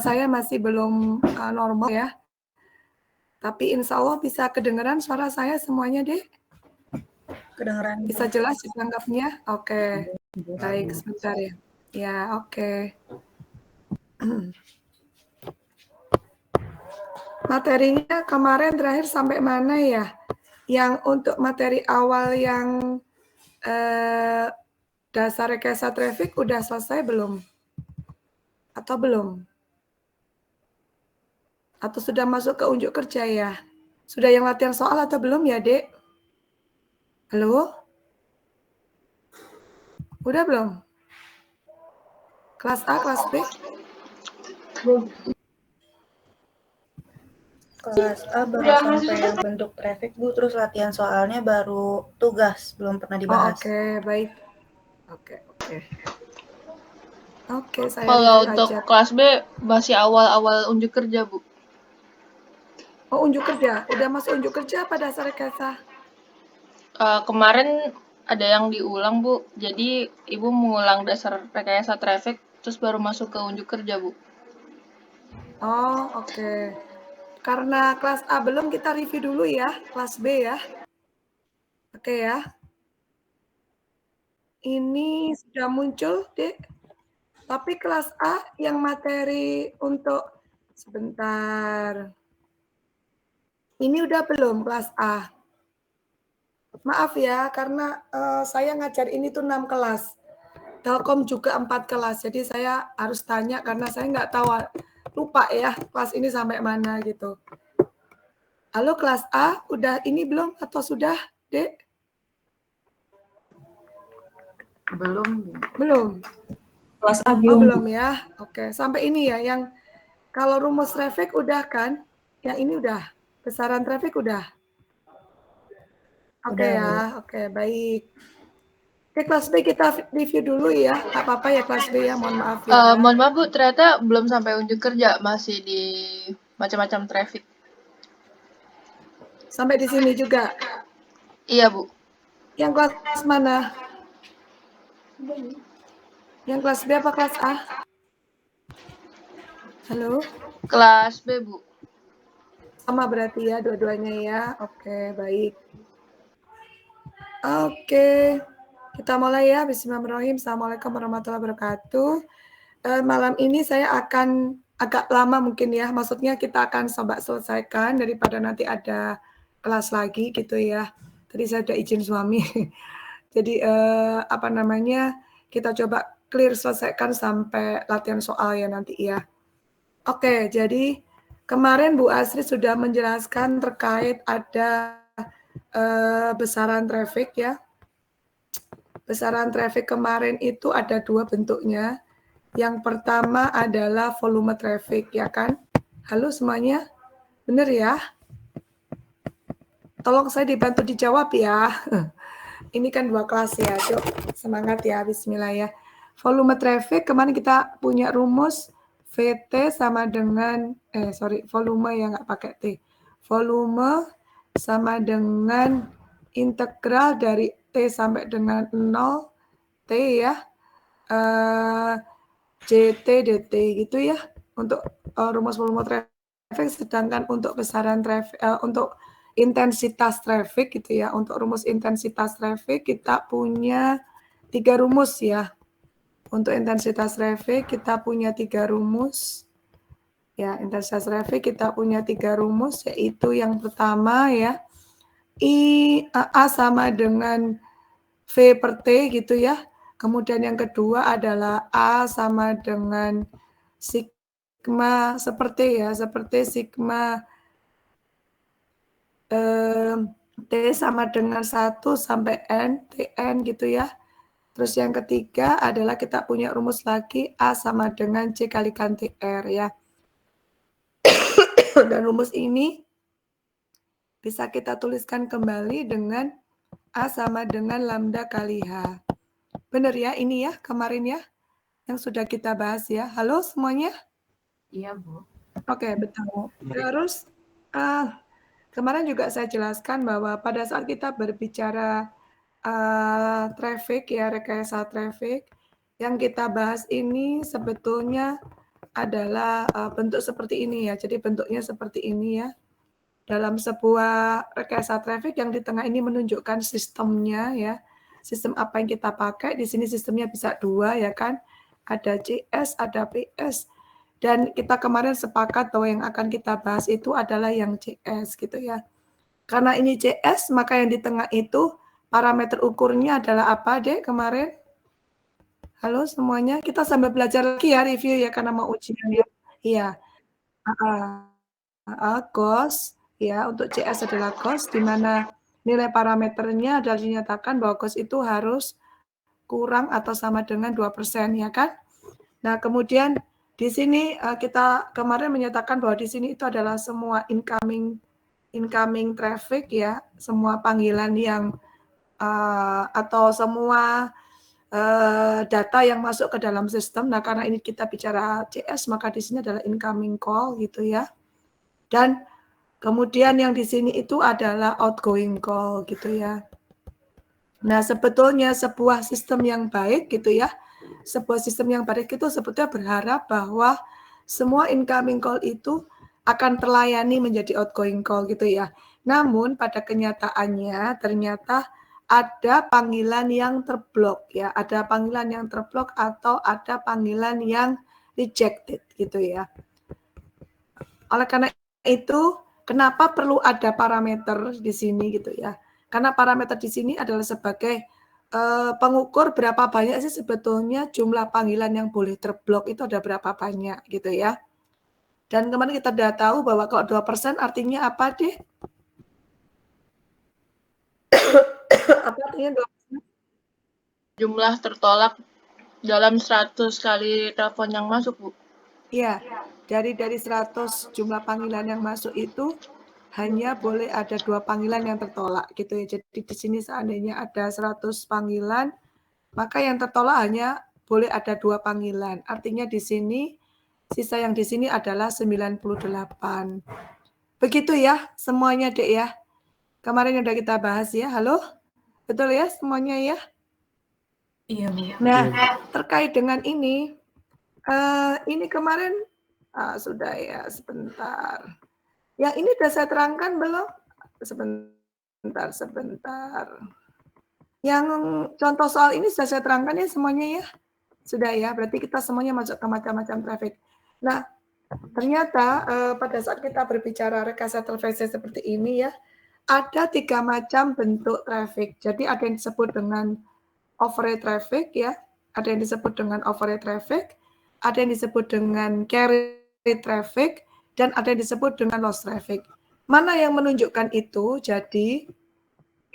saya masih belum normal ya. Tapi insya Allah bisa kedengeran suara saya semuanya, Dek? Kedengeran. Bisa jelas ditangkapnya? Oke. Baik, sebentar ya. Ya, oke. Materinya kemarin terakhir sampai mana ya? Yang untuk materi awal yang dasar rekayasa traffic udah selesai belum? Atau belum? Atau sudah masuk ke unjuk kerja ya? Sudah yang latihan soal atau belum ya, Dek? Halo? Udah belum? Kelas A, kelas B? Kelas A baru sampai yang bentuk traffic, Bu. Terus latihan soalnya baru tugas, belum pernah dibahas. Oke, baik. Oke. Oke, saya Kalau review untuk aja. kelas B masih awal-awal unjuk kerja, Bu. Oh, unjuk kerja. Udah masuk unjuk kerja apa dasar rekayasa? Kemarin ada yang diulang, Bu. Jadi Ibu mengulang dasar rekayasa traffic, terus baru masuk ke unjuk kerja, Bu. Oh, oke. Karena kelas A belum, kita review dulu ya. Kelas B ya. Oke ya. Ini sudah muncul, Dek. Tapi kelas A yang materi untuk sebentar. Ini udah belum kelas A? Maaf ya, karena saya ngajar ini tuh 6 kelas. Telkom juga 4 kelas. Jadi saya harus tanya karena saya nggak tahu, lupa ya kelas ini sampai mana gitu. Halo kelas A, udah ini belum atau sudah, Dek? Belum. Kelas A Oh, belum ya. Oke, sampai ini ya yang kalau rumus traffic udah kan? Yang ini udah. Besaran traffic udah. Oke Udah, ya. Bu. Oke, baik. Oke, kelas B kita review dulu ya. Nggak apa-apa ya kelas B ya, mohon maaf ya. Mohon maaf, Bu, ternyata belum sampai unjuk kerja, masih di macam-macam traffic. Sampai di sini juga. Iya, Bu. Yang kelas mana? Yang kelas B apa kelas A? Halo? Kelas B, Bu. Sama berarti ya dua-duanya ya. Oke, baik. Oke, kita mulai ya. Bismillahirrahmanirrahim. Assalamualaikum warahmatullahi wabarakatuh. Malam ini saya akan agak lama mungkin ya. Maksudnya kita akan coba selesaikan daripada nanti ada kelas lagi gitu ya. Tadi saya udah izin suami. Jadi kita coba clear selesaikan sampai latihan soal ya nanti ya. Oke, jadi kemarin Bu Asri sudah menjelaskan terkait ada besaran traffic ya. Besaran traffic kemarin itu ada 2 bentuknya. Yang pertama adalah volume traffic ya kan. Halo semuanya, benar ya? Tolong saya dibantu dijawab ya. Ini kan 2 kelas ya, yuk semangat ya, bismillah ya. Volume traffic kemarin kita punya rumus VT sama dengan, volume ya nggak pakai T. Volume sama dengan integral dari T sampai dengan 0, T ya, JT DT gitu ya, untuk rumus volume traffic, sedangkan untuk besaran traffic, untuk intensitas traffic gitu ya, untuk rumus intensitas traffic kita punya 3 rumus ya. Untuk intensitas traffic kita punya 3 rumus. Ya, intensitas traffic kita punya 3 rumus, yaitu yang pertama ya, A sama dengan V per T gitu ya. Kemudian yang kedua adalah A sama dengan sigma seperti sigma T sama dengan 1 sampai N, Tn gitu ya. Terus yang ketiga adalah kita punya rumus lagi A sama dengan C kalikan TR ya. Dan rumus ini bisa kita tuliskan kembali dengan A sama dengan lambda kali H. Benar ya ini ya kemarin ya yang sudah kita bahas ya. Halo semuanya? Iya, Bu. Oke, betul. Terus kemarin juga saya jelaskan bahwa pada saat kita berbicara traffic ya, rekayasa traffic, yang kita bahas ini sebetulnya adalah bentuk seperti ini ya. Jadi bentuknya seperti ini ya. Dalam sebuah rekayasa traffic yang di tengah ini menunjukkan sistemnya ya. Sistem apa yang kita pakai. Di sini sistemnya bisa 2 ya kan. Ada CS, ada PS. Dan kita kemarin sepakat bahwa yang akan kita bahas itu adalah yang CS gitu ya. Karena ini CS, maka yang di tengah itu parameter ukurnya adalah apa, Dek, kemarin? Halo semuanya, kita sambil belajar lagi ya, review ya, karena mau ujian ya. Iya. Cost, ya, untuk CS adalah cost, di mana nilai parameternya adalah dinyatakan bahwa cost itu harus kurang atau sama dengan 2%, ya kan? Nah, kemudian di sini kita kemarin menyatakan bahwa di sini itu adalah semua incoming traffic ya, semua panggilan yang atau semua data yang masuk ke dalam sistem. Nah, karena ini kita bicara CS, maka di sini adalah incoming call gitu ya. Dan kemudian yang di sini itu adalah outgoing call gitu ya. Nah, sebetulnya sebuah sistem yang baik gitu ya, sebuah sistem yang baik itu sebetulnya berharap bahwa semua incoming call itu akan terlayani menjadi outgoing call gitu ya. Namun pada kenyataannya ternyata ada panggilan yang terblok ya, ada panggilan yang terblok atau ada panggilan yang rejected gitu ya. Oleh karena itu, kenapa perlu ada parameter di sini gitu ya? Karena parameter di sini adalah sebagai pengukur berapa banyak sih sebetulnya jumlah panggilan yang boleh terblok itu ada berapa banyak gitu ya. Dan kemarin kita sudah tahu bahwa kalau 2% artinya apa deh? Apa artinya 2%? Jumlah tertolak dalam 100 kali telepon yang masuk, Bu. Iya, dari 100 jumlah panggilan yang masuk itu hanya boleh ada 2 panggilan yang tertolak gitu ya. Jadi di sini seandainya ada 100 panggilan, maka yang tertolak hanya boleh ada 2 panggilan. Artinya di sini, sisa yang di sini adalah 98. Begitu ya semuanya, Dek ya. Kemarin udah kita bahas ya. Halo? Betul ya semuanya ya? Iya, Bu. Nah, terkait dengan ini kemarin sudah ya, sebentar. Yang ini sudah saya terangkan belum? Sebentar. Yang contoh soal ini sudah saya terangkan ya semuanya ya? Sudah ya, berarti kita semuanya masuk ke macam-macam traffic. Nah, ternyata pada saat kita berbicara rekayasa traffic seperti ini ya, ada 3 macam bentuk traffic. Jadi ada yang disebut dengan override traffic ya, ada yang disebut dengan override traffic, ada yang disebut dengan carry traffic, dan ada yang disebut dengan loss traffic. Mana yang menunjukkan itu? Jadi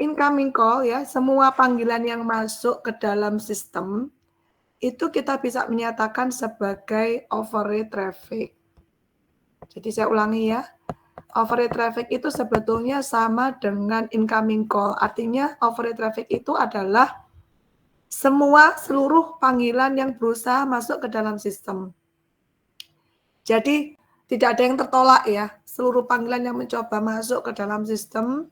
incoming call ya, semua panggilan yang masuk ke dalam sistem itu kita bisa menyatakan sebagai override traffic. Jadi saya ulangi ya, override traffic itu sebetulnya sama dengan incoming call. Artinya override traffic itu adalah seluruh panggilan yang berusaha masuk ke dalam sistem. Jadi tidak ada yang tertolak ya, seluruh panggilan yang mencoba masuk ke dalam sistem,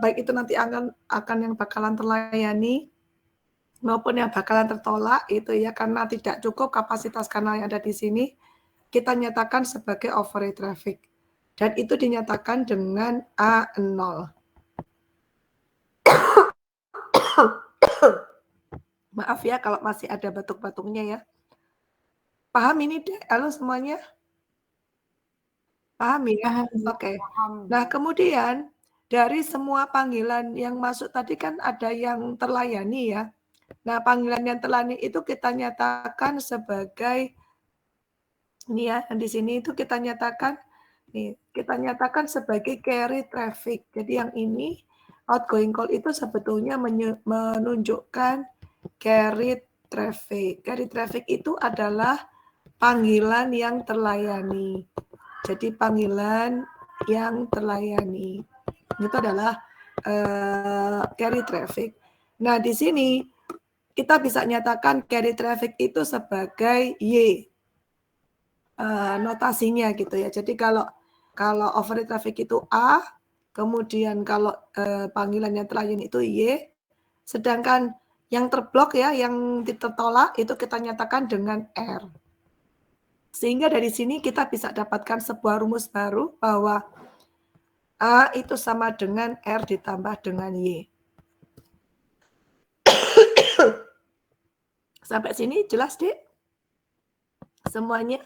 baik itu nanti akan yang bakalan terlayani maupun yang bakalan tertolak itu ya, karena tidak cukup kapasitas kanal yang ada di sini, kita nyatakan sebagai override traffic. Dan itu dinyatakan dengan A0. Maaf ya kalau masih ada batuk-batuknya ya. Paham ini deh? Halo semuanya? Paham ya? Oke. Nah, kemudian dari semua panggilan yang masuk tadi kan ada yang terlayani ya. Nah, panggilan yang terlayani itu kita nyatakan sebagai ini ya, di sini itu kita nyatakan sebagai carry traffic. Jadi yang ini outgoing call itu sebetulnya menunjukkan carry traffic. Carry traffic itu adalah panggilan yang terlayani. Jadi panggilan yang terlayani itu adalah carry traffic. Nah, di sini kita bisa nyatakan carry traffic itu sebagai Y. Notasinya gitu ya. Jadi kalau override traffic itu A, kemudian kalau panggilan yang terlayani itu Y, sedangkan yang terblok ya, yang tertolak itu kita nyatakan dengan R. Sehingga dari sini kita bisa dapatkan sebuah rumus baru bahwa A itu sama dengan R ditambah dengan Y. Sampai sini jelas, Dek? Semuanya?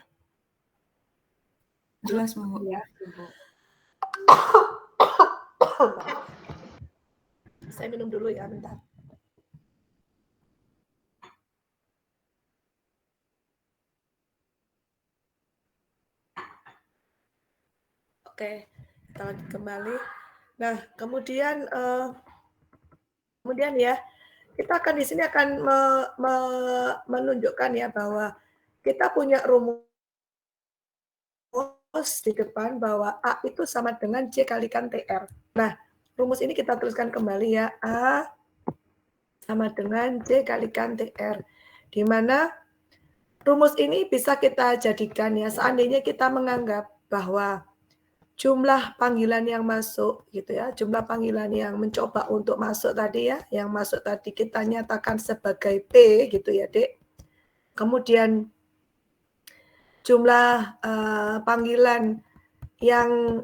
Jelas, Bu. Ya. Saya minum dulu ya, bentar. Oke, kita lanjut kembali. Nah, kemudian ya, kita akan di sini akan menunjukkan ya bahwa kita punya rumus di depan bahwa A itu sama dengan J kalikan TR. Nah, rumus ini kita tuliskan kembali ya, A sama dengan J kalikan TR. Di mana rumus ini bisa kita jadikan ya, seandainya kita menganggap bahwa jumlah panggilan yang masuk gitu ya, jumlah panggilan yang mencoba untuk masuk tadi ya, yang masuk tadi kita nyatakan sebagai P gitu ya, Dek. Kemudian jumlah panggilan yang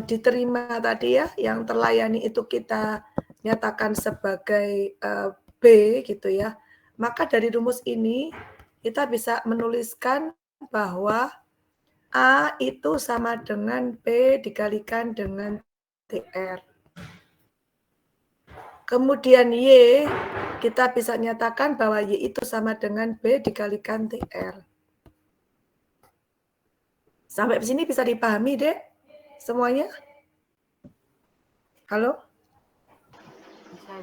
diterima tadi ya, yang terlayani itu kita nyatakan sebagai B gitu ya. Maka dari rumus ini kita bisa menuliskan bahwa A itu sama dengan P dikalikan dengan TR. Kemudian Y, kita bisa nyatakan bahwa Y itu sama dengan B dikalikan TR. Sampai sini bisa dipahami, Dek? Semuanya? Halo?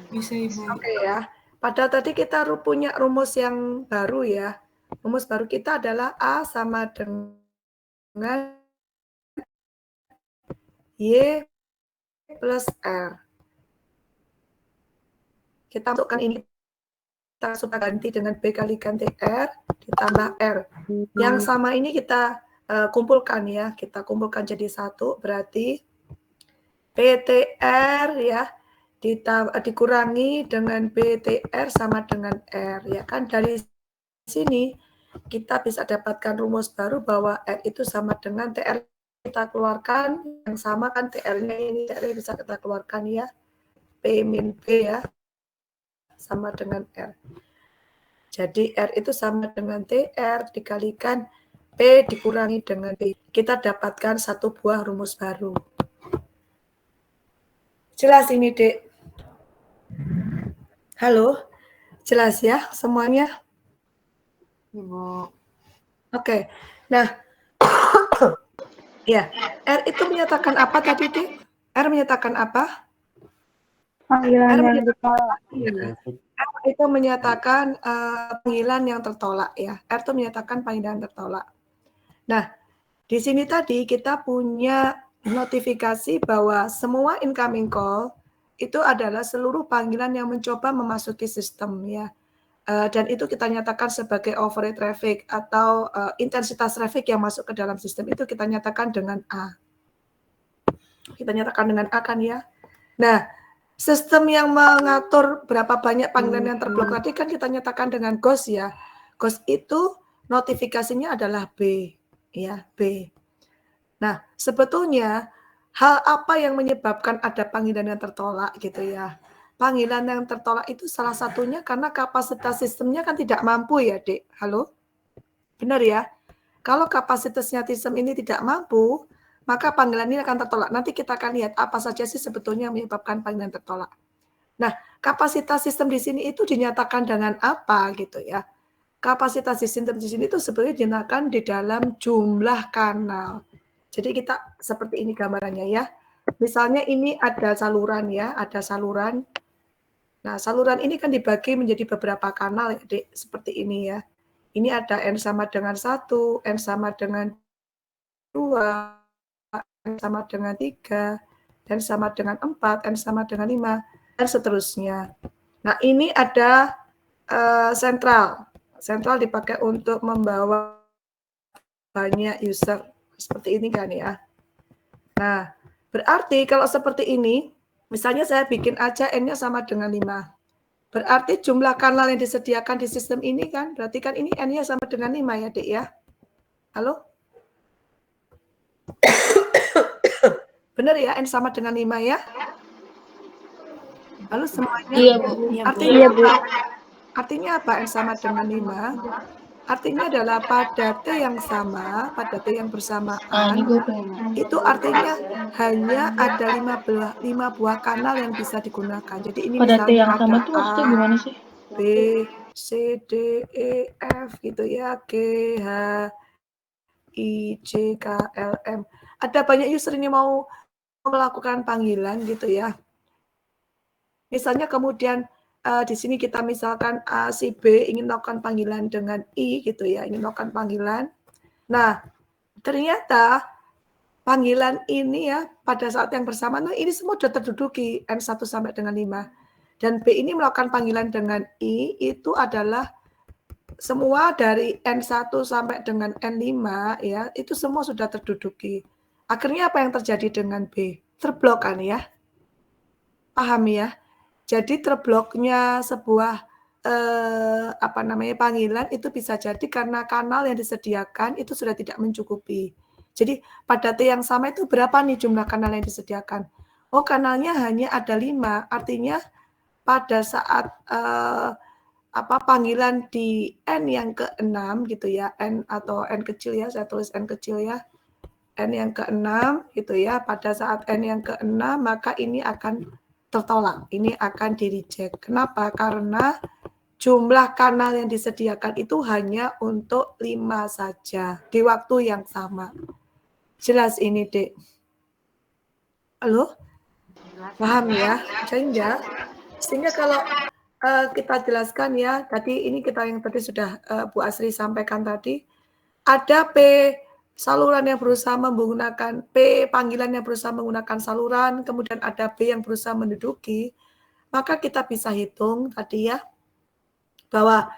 Bisa, Ibu. Oke ya. Padahal tadi kita punya rumus yang baru ya. Rumus baru kita adalah A sama dengan Y plus R. Kita masukkan ini, kita coba ganti dengan B kalikan TR ditambah R. Yang sama ini kita kumpulkan ya. Kita kumpulkan jadi satu, berarti PTR ya dikurangi dengan BTR sama dengan R. Ya kan, dari sini kita bisa dapatkan rumus baru bahwa R itu sama dengan TR. Kita keluarkan yang sama kan, TR-nya ini, TR bisa kita keluarkan ya, P min B ya, sama dengan R. Jadi R itu sama dengan TR dikalikan P dikurangi dengan B. Kita dapatkan satu buah rumus baru. Jelas ini, Dek? Halo? Jelas ya semuanya? Ibu. Oke. Nah, ya, R itu menyatakan apa tadi, Dek? R menyatakan apa? Panggilan yang ditolak. R itu menyatakan panggilan yang tertolak ya. R itu menyatakan panggilan tertolak. Nah, di sini tadi kita punya notifikasi bahwa semua incoming call itu adalah seluruh panggilan yang mencoba memasuki sistem ya. Dan itu kita nyatakan sebagai override traffic atau intensitas traffic yang masuk ke dalam sistem itu kita nyatakan dengan A. Kita nyatakan dengan A kan ya. Nah, sistem yang mengatur berapa banyak panggilan yang terblok tadi kan kita nyatakan dengan ghost ya. Ghost itu notifikasinya adalah B. Ya, B. Nah, sebetulnya hal apa yang menyebabkan ada panggilan yang tertolak gitu ya. Panggilan yang tertolak itu salah satunya karena kapasitas sistemnya kan tidak mampu ya, Dek. Halo? Benar ya? Kalau kapasitasnya sistem ini tidak mampu, maka panggilan ini akan tertolak. Nanti kita akan lihat apa saja sih sebetulnya yang menyebabkan panggilan tertolak. Nah, kapasitas sistem di sini itu dinyatakan dengan apa gitu ya. Kapasitas sistem di sini itu sebenarnya dinyatakan di dalam jumlah kanal. Jadi kita seperti ini gambarannya ya. Misalnya ini ada saluran ya, ada saluran. Nah, saluran ini kan dibagi menjadi beberapa kanal ya, Dek, seperti ini ya. Ini ada N sama dengan 1, N sama dengan 2, N sama dengan 3, N sama dengan 4, N sama dengan 5, dan seterusnya. Nah, ini ada sentral. Sentral dipakai untuk membawa banyak user. Seperti ini kan ya. Nah, berarti kalau seperti ini, misalnya saya bikin aja N-nya sama dengan 5. Berarti jumlah kanal yang disediakan di sistem ini kan, berarti kan ini N-nya sama dengan 5 ya, Dek ya. Halo? Benar ya, N sama dengan 5 ya? Halo semuanya? Iya, Bu. Artinya Iya, Bu. apa? Artinya apa N sama dengan 5? Artinya adalah pada T yang sama, pada T yang Ini bersamaan, gue pengen. itu artinya hanya ada 5 buah kanal yang bisa digunakan. Jadi ini Pada T misalnya yang sama ada tuh maksudnya A, gimana sih? B, C, D, E, F gitu ya, G, H, I, J, K, L, M. Ada banyak user ini mau melakukan panggilan gitu ya. Misalnya kemudian di sini kita misalkan si B ingin melakukan panggilan dengan I gitu ya, ingin melakukan panggilan. Nah, ternyata panggilan ini ya pada saat yang bersamaan ini semua sudah terduduki N1 sampai dengan 5. Dan B ini melakukan panggilan dengan I itu adalah semua dari N1 sampai dengan N5 ya, itu semua sudah terduduki. Akhirnya apa yang terjadi dengan B? Terblok kan ya? Paham ya? Jadi terbloknya sebuah panggilan itu bisa jadi karena kanal yang disediakan itu sudah tidak mencukupi. Jadi pada T yang sama itu berapa nih jumlah kanal yang disediakan? Oh, kanalnya hanya ada 5, artinya pada saat panggilan di N yang ke-6 gitu ya, N atau N kecil ya, saya tulis N kecil ya, N yang ke-6 gitu ya, pada saat N yang ke-6 maka ini akan tertolak, ini akan di-reject. Kenapa? Karena jumlah kanal yang disediakan itu hanya untuk 5 saja di waktu yang sama. Jelas ini, Dek? Halo? Paham ya? Sehingga kalau kita jelaskan ya, tadi ini yang tadi sudah Bu Asri sampaikan tadi, ada P saluran yang berusaha menggunakan P panggilan yang berusaha menggunakan saluran, kemudian ada B yang berusaha menduduki, maka kita bisa hitung tadi ya, bahwa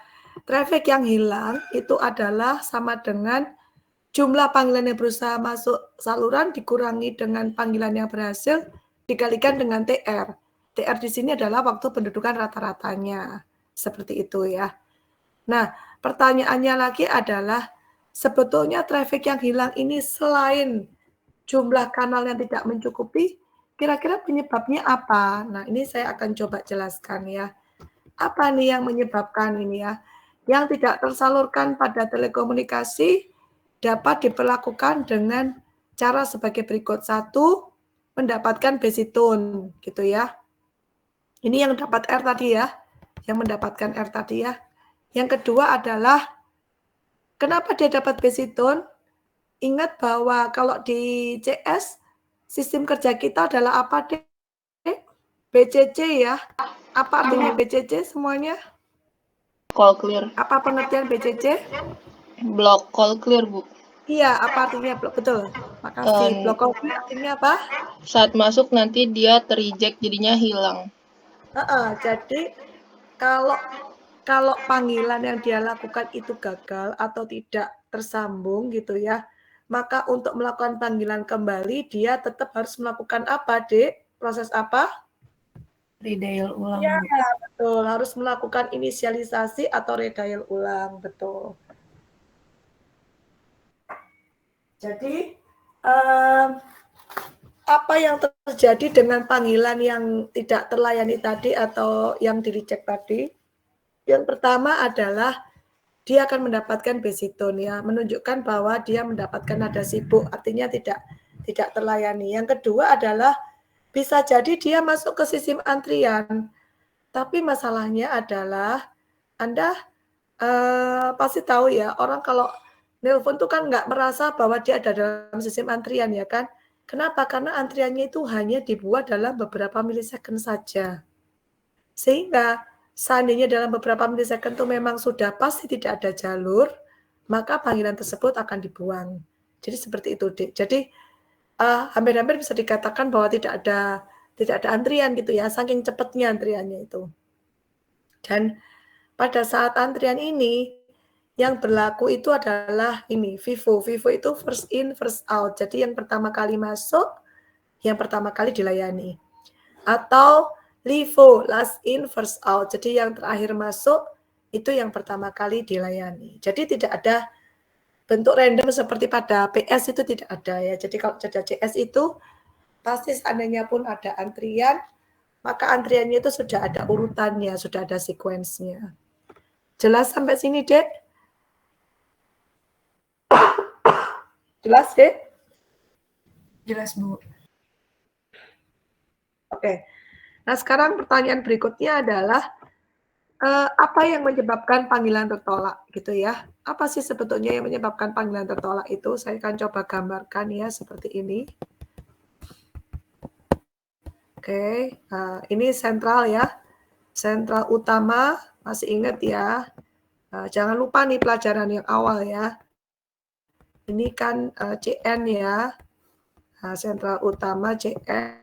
traffic yang hilang itu adalah sama dengan jumlah panggilan yang berusaha masuk saluran dikurangi dengan panggilan yang berhasil dikalikan dengan TR. TR di sini adalah waktu pendudukan rata-ratanya. Seperti itu ya. Nah, pertanyaannya lagi adalah sebetulnya traffic yang hilang ini selain jumlah kanal yang tidak mencukupi, kira-kira penyebabnya apa? Nah, ini saya akan coba jelaskan ya. Apa nih yang menyebabkan ini ya? Yang tidak tersalurkan pada telekomunikasi dapat diperlakukan dengan cara sebagai berikut. 1, mendapatkan basic tone gitu ya. Ini yang dapat R tadi ya. Yang mendapatkan R tadi ya. Yang kedua adalah kenapa dia dapat basic tone? Ingat bahwa kalau di CS sistem kerja kita adalah apa, Dek? BCC ya. Apa artinya BCC semuanya? Call clear. Apa pengertian BCC? Block call clear, Bu. Iya, apa artinya? Betul. Makasih. Block call clear artinya apa? Saat masuk nanti dia ter-reject jadinya hilang. Jadi kalau panggilan yang dia lakukan itu gagal atau tidak tersambung gitu ya, maka untuk melakukan panggilan kembali dia tetap harus melakukan apa, Dek? Proses apa? Redial ulang. Ya, betul. Harus melakukan inisialisasi atau redial ulang, betul. Jadi apa yang terjadi dengan panggilan yang tidak terlayani tadi atau yang di-reject tadi? Yang pertama adalah dia akan mendapatkan basic tone ya, menunjukkan bahwa dia mendapatkan nada sibuk, artinya tidak terlayani. Yang kedua adalah bisa jadi dia masuk ke sistem antrian, tapi masalahnya adalah Anda pasti tahu ya, orang kalau nelpon tuh kan nggak merasa bahwa dia ada dalam sistem antrian ya kan? Kenapa? Karena antriannya itu hanya dibuat dalam beberapa milisecond saja. Sehingga seandainya dalam beberapa milisecond itu memang sudah pasti tidak ada jalur, maka panggilan tersebut akan dibuang. Jadi seperti itu, Dek. Jadi hampir-hampir bisa dikatakan bahwa tidak ada antrian gitu ya, saking cepatnya antriannya itu. Dan pada saat antrian ini yang berlaku itu adalah ini FIFO. FIFO itu first in first out. Jadi yang pertama kali masuk, yang pertama kali dilayani. Atau LIFO, last in first out. Jadi yang terakhir masuk itu yang pertama kali dilayani. Jadi tidak ada bentuk random seperti pada PS itu tidak ada ya. Jadi kalau pada CS itu pasti seandainya pun ada antrian, maka antriannya itu sudah ada urutannya, sudah ada sekuensnya. Jelas sampai sini, Dek? Jelas, Dek? Jelas, Bu. Oke. Nah, sekarang pertanyaan berikutnya adalah apa yang menyebabkan panggilan tertolak gitu ya? Apa sih sebetulnya yang menyebabkan panggilan tertolak itu? Saya akan coba gambarkan ya seperti ini. Oke, ini sentral ya. Sentral utama, masih ingat ya. Jangan lupa nih pelajaran yang awal ya. Ini kan CN ya. Sentral utama CN.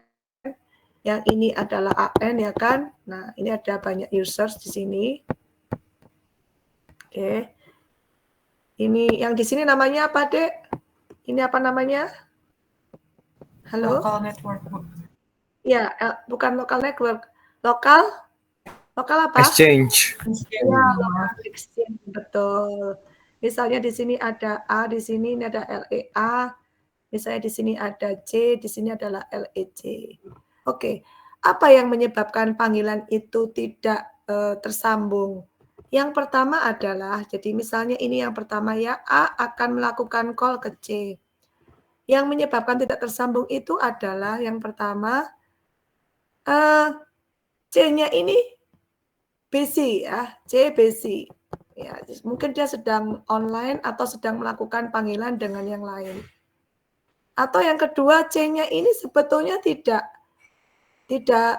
Yang ini adalah AN ya kan. Nah, ini ada banyak users di sini. Oke. Ini yang di sini namanya apa, Dek? Ini apa namanya? Halo? Local network, Bu. Ya, bukan local network. Lokal apa? Exchange. Ya, local exchange, betul. Misalnya di sini ada A, di sini ada LEA. Misalnya di sini ada C, di sini adalah LEC. Oke, apa yang menyebabkan panggilan itu tidak tersambung? Yang pertama adalah, jadi misalnya ini yang pertama ya, A akan melakukan call ke C. Yang menyebabkan tidak tersambung itu adalah yang pertama, C-nya ini busy ya, C busy. Ya, mungkin dia sedang online atau sedang melakukan panggilan dengan yang lain. Atau yang kedua, C-nya ini sebetulnya tidak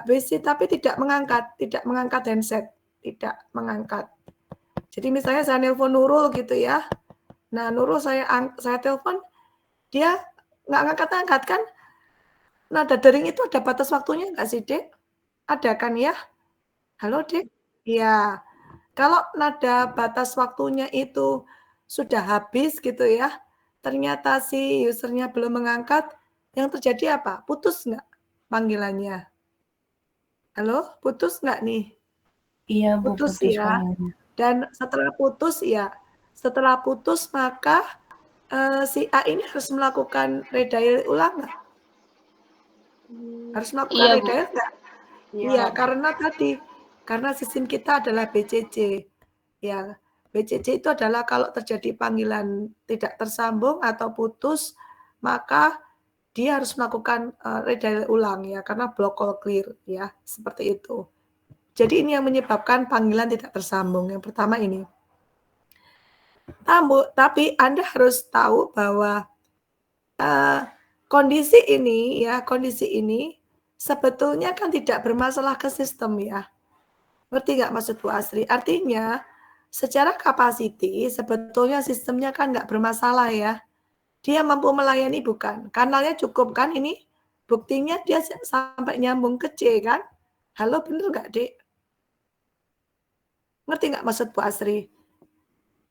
busy tapi tidak mengangkat handset, tidak mengangkat. Jadi misalnya saya nelpon Nurul gitu ya. Nah, Nurul saya telepon, dia nggak ngangkat-ngangkat kan? Nada dering itu ada batas waktunya nggak sih, Dek? Ada kan ya? Halo, Dek? Iya. Kalau nada batas waktunya itu sudah habis gitu ya, ternyata si usernya belum mengangkat, yang terjadi apa? Putus nggak panggilannya? Halo, putus nggak nih? Iya, Bu, Putus putus ya. panggilannya. Dan setelah putus maka si A ini harus melakukan redial ulang nggak? Harus melakukan Iya, Bu. redial nggak? Iya, karena sistem kita adalah BCC. Ya, BCC itu adalah kalau terjadi panggilan tidak tersambung atau putus, maka dia harus melakukan redial ulang ya, karena block call clear ya, seperti itu. Jadi ini yang menyebabkan panggilan tidak tersambung. Yang pertama ini. Tapi Anda harus tahu bahwa kondisi ini sebetulnya kan tidak bermasalah ke sistem ya. Ngerti nggak maksud Bu Asri? Artinya secara kapasiti sebetulnya sistemnya kan nggak bermasalah ya. Dia mampu melayani bukan? Kanalnya cukup kan ini? Buktinya dia sampai nyambung ke C kan? Halo, bener nggak, Dek? Ngerti nggak maksud Bu Asri?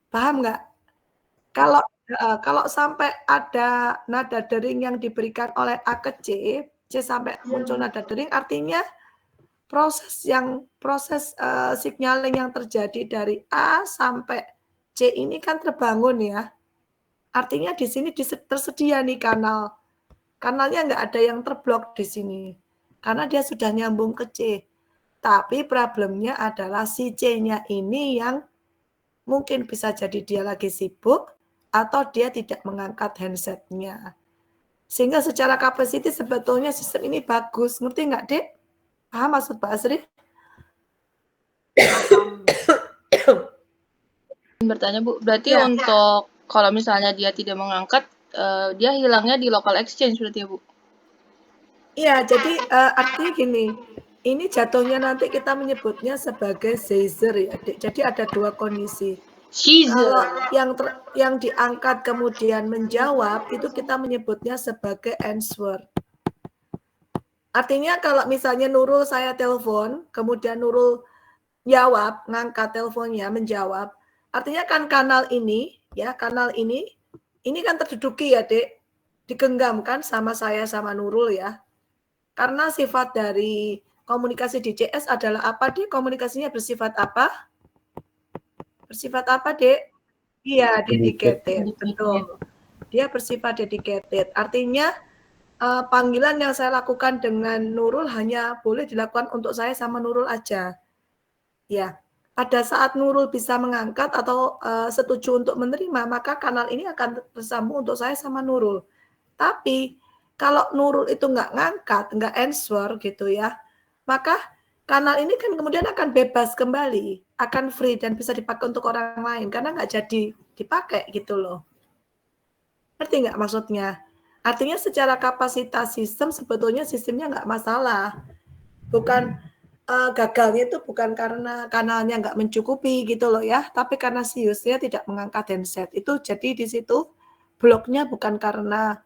Paham nggak? Kalau sampai ada nada dering yang diberikan oleh A ke C sampai muncul nada dering, artinya proses signaling yang terjadi dari A sampai C ini kan terbangun ya. Artinya di sini tersedia nih kanal. Kanalnya nggak ada yang terblok di sini. Karena dia sudah nyambung ke C. Tapi problemnya adalah si C-nya ini yang mungkin bisa jadi dia lagi sibuk atau dia tidak mengangkat handsetnya. Sehingga secara kapasiti sebetulnya sistem ini bagus. Ngerti nggak, Dek? Paham maksud Pak Asri? Bertanya, Bu, berarti untuk kalau misalnya dia tidak mengangkat, dia hilangnya di local exchange berarti ya, Bu? Iya, jadi artinya gini, ini jatuhnya nanti kita menyebutnya sebagai Caesar ya, Dek. Jadi ada dua kondisi. Kalau yang diangkat kemudian menjawab, itu kita menyebutnya sebagai answer. Artinya kalau misalnya Nurul saya telepon, kemudian Nurul jawab, ngangkat teleponnya, menjawab, artinya kan kanal ini kan terduduki ya, Dek, digenggamkan sama saya sama Nurul ya. Karena sifat dari komunikasi di CS adalah apa, Dek? Komunikasinya bersifat apa? Bersifat apa, Dek? Iya, dedicated, Dedicated. betul. Dia bersifat dedicated. Artinya panggilan yang saya lakukan dengan Nurul hanya boleh dilakukan untuk saya sama Nurul aja. Ya, pada saat Nurul bisa mengangkat atau setuju untuk menerima, maka kanal ini akan tersambung untuk saya sama Nurul. Tapi kalau Nurul itu nggak ngangkat, nggak answer gitu ya, maka kanal ini kan kemudian akan bebas kembali, akan free dan bisa dipakai untuk orang lain karena nggak jadi dipakai gitu loh. Ngerti nggak maksudnya? Artinya secara kapasitas sistem sebetulnya sistemnya nggak masalah. Bukan gagalnya itu bukan karena kanalnya nggak mencukupi gitu loh ya, tapi karena si usernya tidak mengangkat handset. Itu jadi di situ bloknya bukan karena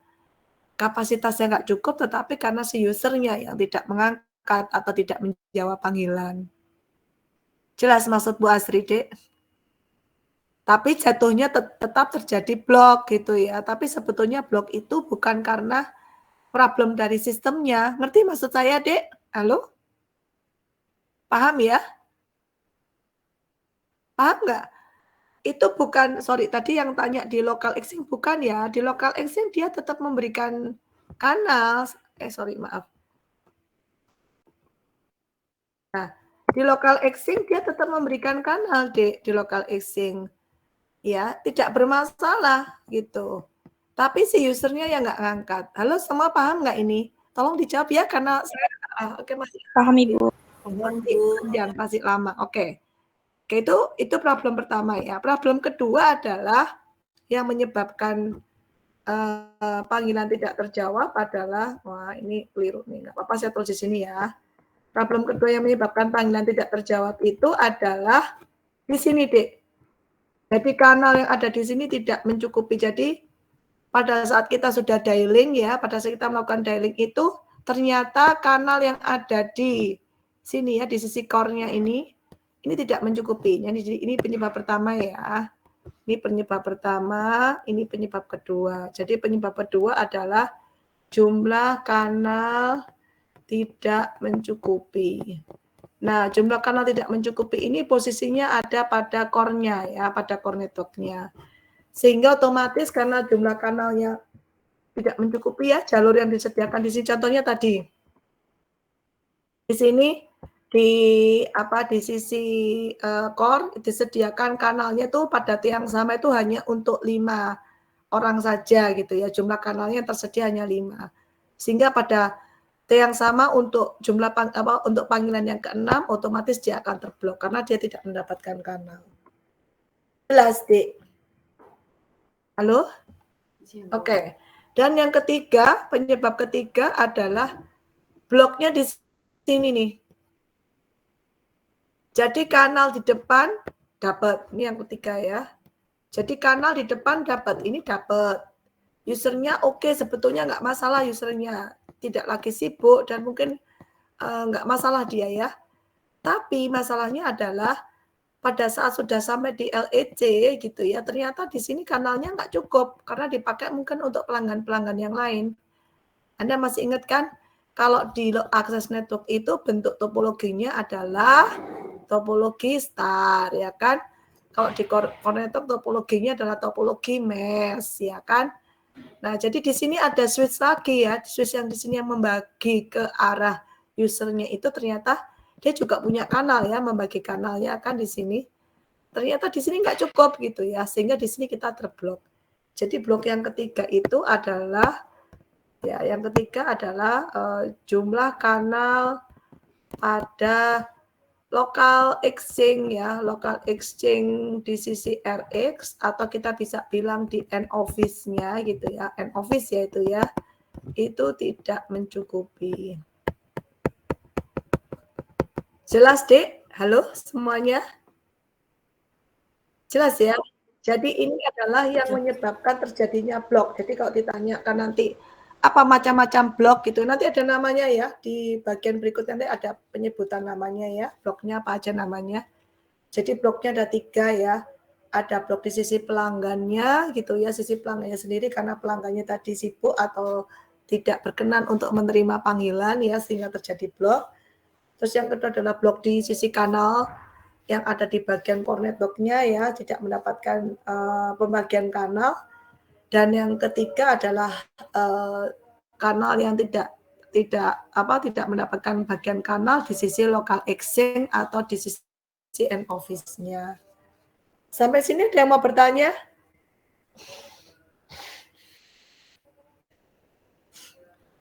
kapasitasnya nggak cukup, tetapi karena si usernya yang tidak mengangkat atau tidak menjawab panggilan. Jelas maksud Bu Asri, Dek? Tapi jatuhnya tetap terjadi blok gitu ya. Tapi sebetulnya blok itu bukan karena problem dari sistemnya. Ngerti maksud saya, Dek? Halo? Paham ya? Paham nggak? Itu bukan, sorry, tadi yang tanya di local exchange bukan ya. Di local exchange dia tetap memberikan kanal. Sorry, maaf. Nah, di local exchange dia tetap memberikan kanal, Dek, di local exchange. Ya, tidak bermasalah gitu. Tapi si usernya yang nggak ngangkat. Halo, semua paham nggak ini? Tolong dijawab ya, karena saya oke masih Paham Ibu. panjang, masih lama. Oke, itu problem pertama ya. Problem kedua adalah yang menyebabkan panggilan tidak terjawab adalah, wah ini keliru nih, nggak apa-apa saya tulis di sini ya. Problem kedua yang menyebabkan panggilan tidak terjawab itu adalah di sini, Dek. Jadi kanal yang ada di sini tidak mencukupi. Jadi pada saat kita sudah dialing ya, pada saat kita melakukan dialing itu ternyata kanal yang ada di sini ya, di sisi core-nya ini tidak mencukupi. Jadi ini penyebab pertama ya. Ini penyebab pertama, ini penyebab kedua. Jadi penyebab kedua adalah jumlah kanal tidak mencukupi. Nah, jumlah kanal tidak mencukupi ini posisinya ada pada core-nya ya, pada core network-nya. Sehingga otomatis karena jumlah kanalnya tidak mencukupi ya, jalur yang disediakan di sini contohnya tadi. Di sini di sisi core disediakan kanalnya tuh pada tiang sama itu hanya untuk 5 orang saja gitu ya. Jumlah kanalnya tersedia hanya 5. Sehingga pada yang sama untuk jumlah untuk panggilan yang ke-6 otomatis dia akan terblok karena dia tidak mendapatkan kanal. Jelas, Dik? Halo? Oke. Dan yang ketiga, penyebab ketiga adalah bloknya di sini nih. Jadi kanal di depan dapat. Ini yang ketiga ya. Jadi kanal di depan dapat. Ini dapat. Usernya oke, sebetulnya nggak masalah usernya. Tidak lagi sibuk dan mungkin nggak masalah dia ya. Tapi masalahnya adalah pada saat sudah sampai di LEC gitu ya, ternyata di sini kanalnya nggak cukup karena dipakai mungkin untuk pelanggan-pelanggan yang lain. Anda masih ingat kan? Kalau di access network itu bentuk topologinya adalah topologi star ya kan? Kalau di core network topologinya adalah topologi mesh ya kan? Nah, jadi di sini ada switch lagi ya, switch yang di sini yang membagi ke arah usernya itu ternyata dia juga punya kanal ya, membagi kanalnya kan di sini. Ternyata di sini nggak cukup gitu ya, sehingga di sini kita terblok. Jadi blok yang ketiga itu adalah ya, yang ketiga adalah jumlah kanal pada local exchange ya, local exchange di sisi RX atau kita bisa bilang di end office-nya gitu ya, end office ya itu tidak mencukupi. Jelas, Dek? Halo semuanya? Jelas ya? Jadi ini adalah yang menyebabkan terjadinya blok. Jadi kalau ditanyakan nanti apa macam-macam blok gitu, nanti ada namanya ya, di bagian berikutnya nanti ada penyebutan namanya ya, bloknya apa aja namanya. Jadi bloknya ada 3 ya, ada blok di sisi pelanggannya gitu ya, sisi pelanggannya sendiri karena pelanggannya tadi sibuk atau tidak berkenan untuk menerima panggilan ya, sehingga terjadi blok. Terus yang kedua adalah blok di sisi kanal yang ada di bagian core network-nya ya, tidak mendapatkan pembagian kanal. Dan yang ketiga adalah kanal yang tidak mendapatkan bagian kanal di sisi local exchange atau di sisi end office-nya. Sampai sini ada yang mau bertanya?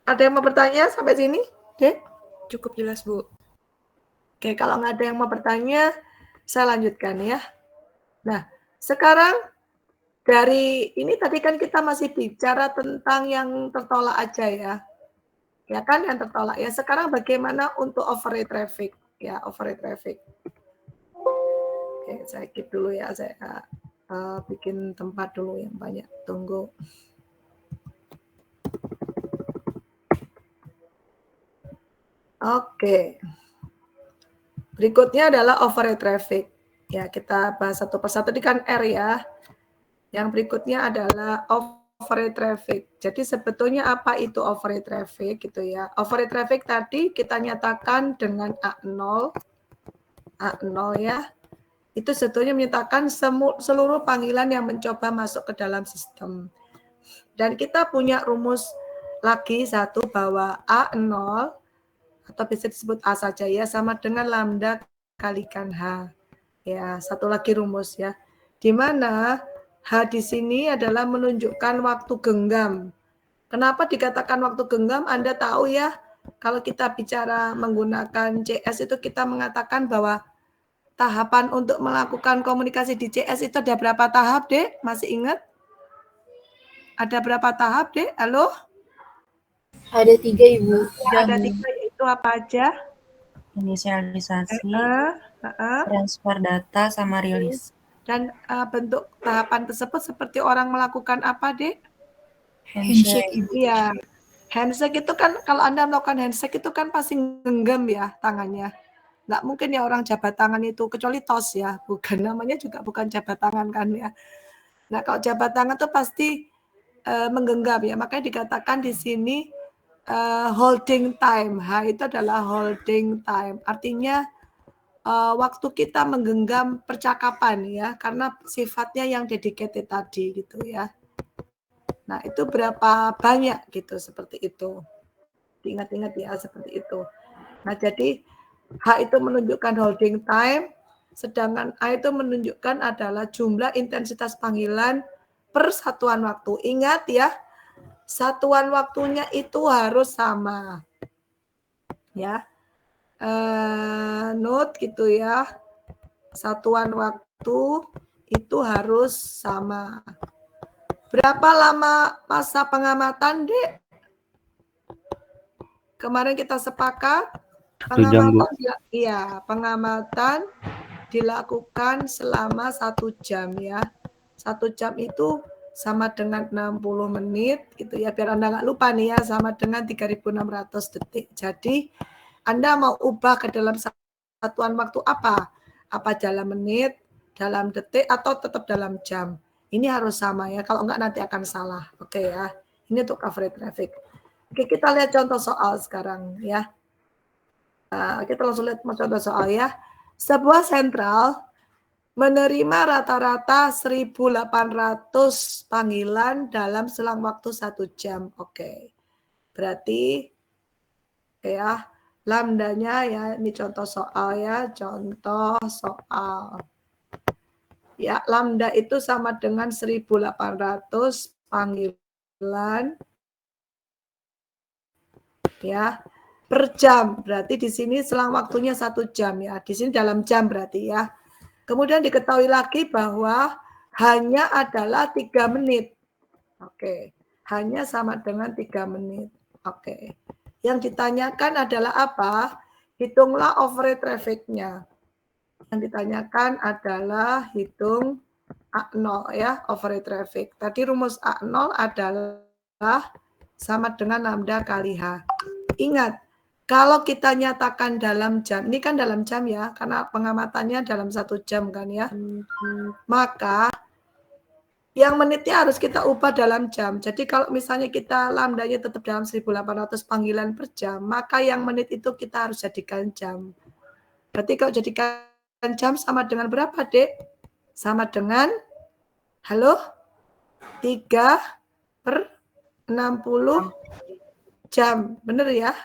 Ada yang mau bertanya sampai sini? Dek? Cukup jelas, Bu. Oke, kalau nggak ada yang mau bertanya, saya lanjutkan ya. Nah, sekarang dari ini tadi kan kita masih bicara tentang yang tertolak aja ya. Ya kan yang tertolak ya. Sekarang bagaimana untuk override traffic? Ya, override traffic. Oke, saya keep dulu ya. Saya bikin tempat dulu yang banyak. Tunggu. Oke. Berikutnya adalah override traffic. Ya, kita bahas satu persatu. Ini kan R ya. Yang berikutnya adalah override traffic. Jadi sebetulnya apa itu override traffic gitu ya. Override traffic tadi kita nyatakan dengan A0 ya. Itu sebetulnya menyatakan seluruh panggilan yang mencoba masuk ke dalam sistem. Dan kita punya rumus lagi satu bahwa A0 atau bisa disebut A saja ya sama dengan lambda kalikan H. Ya, satu lagi rumus ya. Di mana H di sini adalah menunjukkan waktu genggam. Kenapa dikatakan waktu genggam? Anda tahu ya, kalau kita bicara menggunakan CS itu kita mengatakan bahwa tahapan untuk melakukan komunikasi di CS itu ada berapa tahap, Dek? Masih ingat? Ada berapa tahap, Dek? Halo? Ada 3, Ibu. Ya, ada 3, yaitu apa aja? Inisialisasi, Transfer data, sama rilis. Dan bentuk tahapan tersebut seperti orang melakukan apa, Dek? Handshake, Ibu. Iya. Handshake itu kan, kalau Anda melakukan handshake itu kan pasti genggam ya tangannya. Nggak mungkin ya orang jabat tangan itu, kecuali tos ya. Bukan, namanya juga bukan jabat tangan kan ya. Nah, kalau jabat tangan itu pasti menggenggam ya. Makanya dikatakan di sini holding time. H itu adalah holding time. Artinya waktu kita menggenggam percakapan ya, karena sifatnya yang dedicated tadi gitu ya. Nah, itu berapa banyak gitu, seperti itu. Diingat-ingat ya, seperti itu. Nah, jadi H itu menunjukkan holding time, sedangkan A itu menunjukkan adalah jumlah intensitas panggilan per satuan waktu. Ingat ya, satuan waktunya itu harus sama. Ya. Note gitu ya. Satuan waktu itu harus sama. Berapa lama masa pengamatan, Dek? Kemarin kita sepakat pengamatan, iya, pengamatan dilakukan selama 1 jam ya. 1 jam itu sama dengan 60 menit gitu ya. Biar Anda nggak lupa nih ya, sama dengan 3.600 detik. Jadi Anda mau ubah ke dalam satuan waktu apa? Apa dalam menit, dalam detik, atau tetap dalam jam? Ini harus sama ya, kalau enggak nanti akan salah. Oke ya, ini untuk coverage traffic. Oke, kita lihat contoh soal sekarang ya. Kita langsung lihat contoh soal ya. Sebuah sentral menerima rata-rata 1.800 panggilan dalam selang waktu 1 jam. Oke, berarti ya lambdanya ya, ini contoh soal ya, contoh soal. Ya, lambda itu sama dengan 1.800 panggilan ya per jam. Berarti di sini selang waktunya 1 jam ya. Di sini dalam jam berarti ya. Kemudian diketahui lagi bahwa hanya adalah 3 menit. Oke, hanya sama dengan 3 menit. Oke. Yang ditanyakan adalah apa? Hitunglah override traffic-nya. Yang ditanyakan adalah hitung A0 ya, override traffic. Tadi rumus A0 adalah sama dengan lambda kali H. Ingat, kalau kita nyatakan dalam jam, ini kan dalam jam ya, karena pengamatannya dalam 1 jam kan ya. Maka yang menitnya harus kita ubah dalam jam. Jadi kalau misalnya kita lambdanya tetap dalam 1.800 panggilan per jam, maka yang menit itu kita harus jadikan jam. Berarti kalau jadikan jam sama dengan berapa, Dek? Sama dengan, halo? 3/60 jam. Bener ya?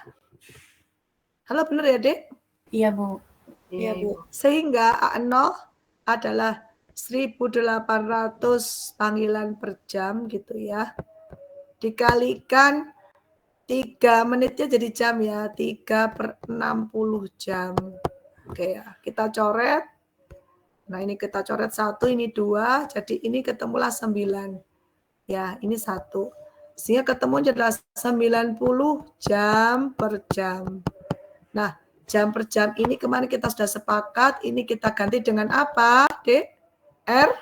Halo, bener ya, Dek? Iya, Bu. Iya, Bu. Sehingga A0 adalah 1.800 panggilan per jam gitu ya. Dikalikan 3 menitnya jadi jam ya. 3/60 jam. Oke ya, kita coret. Nah, ini kita coret 1, ini 2, jadi ini ketemulah 9. Ya, ini 1. Sehingga ketemu adalah 90 jam per jam. Nah, jam per jam ini kemarin kita sudah sepakat, ini kita ganti dengan apa, Dek? R?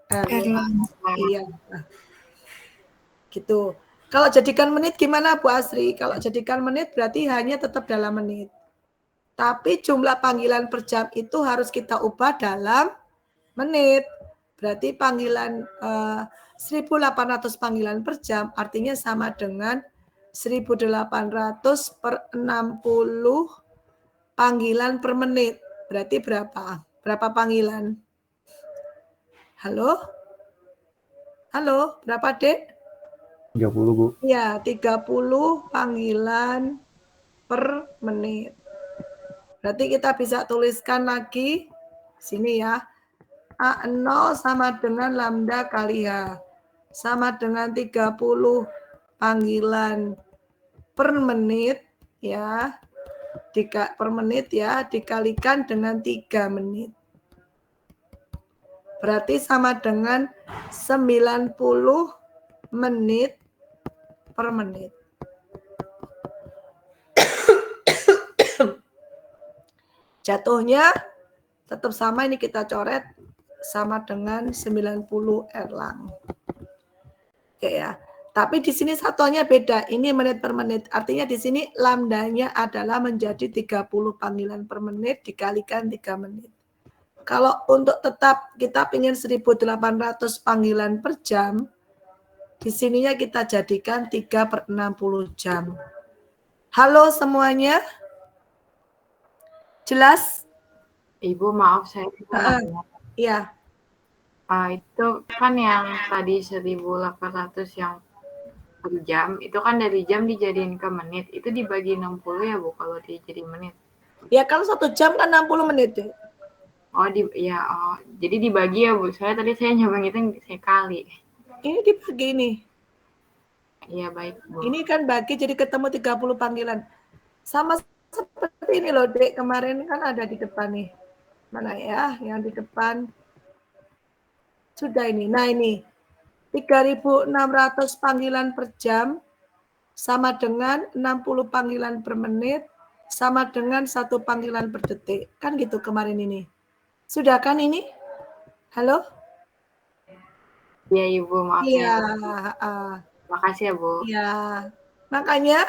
Iya. Nah, gitu. Kalau jadikan menit gimana, Bu Asri? Kalau jadikan menit berarti hanya tetap dalam menit. Tapi jumlah panggilan per jam itu harus kita ubah dalam menit. Berarti panggilan 1.800 panggilan per jam artinya sama dengan 1.800/60 panggilan per menit. Berarti berapa? Berapa panggilan? Halo? Halo, berapa, Dek? 30, Bu. Ya, 30 panggilan per menit. Berarti kita bisa tuliskan lagi sini ya. A0 sama dengan lambda kali H. Sama dengan 30 panggilan per menit ya. Per menit ya, dikalikan dengan 3 menit. Berarti sama dengan 90 menit per menit. Jatuhnya tetap sama, ini kita coret sama dengan 90 Erlang. Oke ya. Tapi di sini satuannya beda. Ini menit per menit. Artinya di sini lambdanya adalah menjadi 30 panggilan per menit dikalikan 3 menit. Kalau untuk tetap kita ingin 1.800 panggilan per jam, di sininya kita jadikan 3/60 jam. Halo semuanya? Jelas? Ibu, maaf saya Iya. itu kan yang tadi 1.800 yang per jam, itu kan dari jam dijadiin ke menit, itu dibagi 60 ya Bu kalau dijadi menit? Ya kan 1 jam kan 60 menit. Jadi dibagi ya Bu, soalnya tadi saya nyoba ngitung saya kali. Ini dibagi nih. Iya baik Bu. Ini kan bagi jadi ketemu 30 panggilan. Sama seperti ini loh, Dek. Kemarin kan ada di depan nih. Mana ya yang di depan? Sudah ini. Nah ini. 3.600 panggilan per jam sama dengan 60 panggilan per menit sama dengan 1 panggilan per detik. Kan gitu kemarin ini. Sudah kan ini? Halo? Iya Ibu, maaf ya. Makasih ya Bu. Ya. Makanya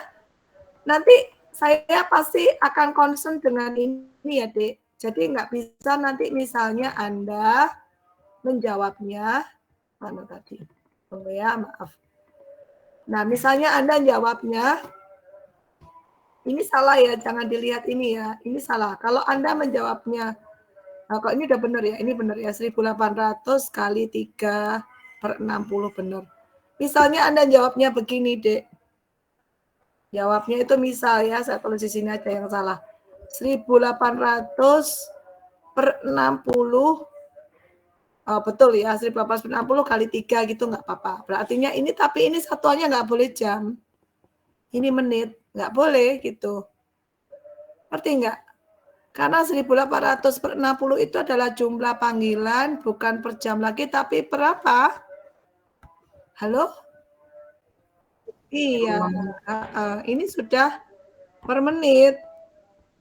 nanti saya pasti akan concern dengan ini ya, Dek. Jadi nggak bisa nanti misalnya Anda menjawabnya, mana tadi? Oh ya, maaf. Nah, misalnya Anda jawabnya, ini salah ya, jangan dilihat ini ya, ini salah. Kalau Anda menjawabnya, nah, kok ini udah benar ya, ini benar ya, 1.800 kali 3/60 benar. Misalnya Anda jawabnya begini, Dek. Jawabnya itu misal ya, saya tulis di sini aja yang salah. 1.800/60, betul ya, 1.860 kali 3 gitu nggak apa-apa. Berartinya ini, tapi ini satuannya nggak boleh jam. Ini menit, nggak boleh gitu. Ngerti nggak? Karena 1.800/60 itu adalah jumlah panggilan, bukan per jam lagi, tapi per apa? Halo? Iya, ini sudah per menit.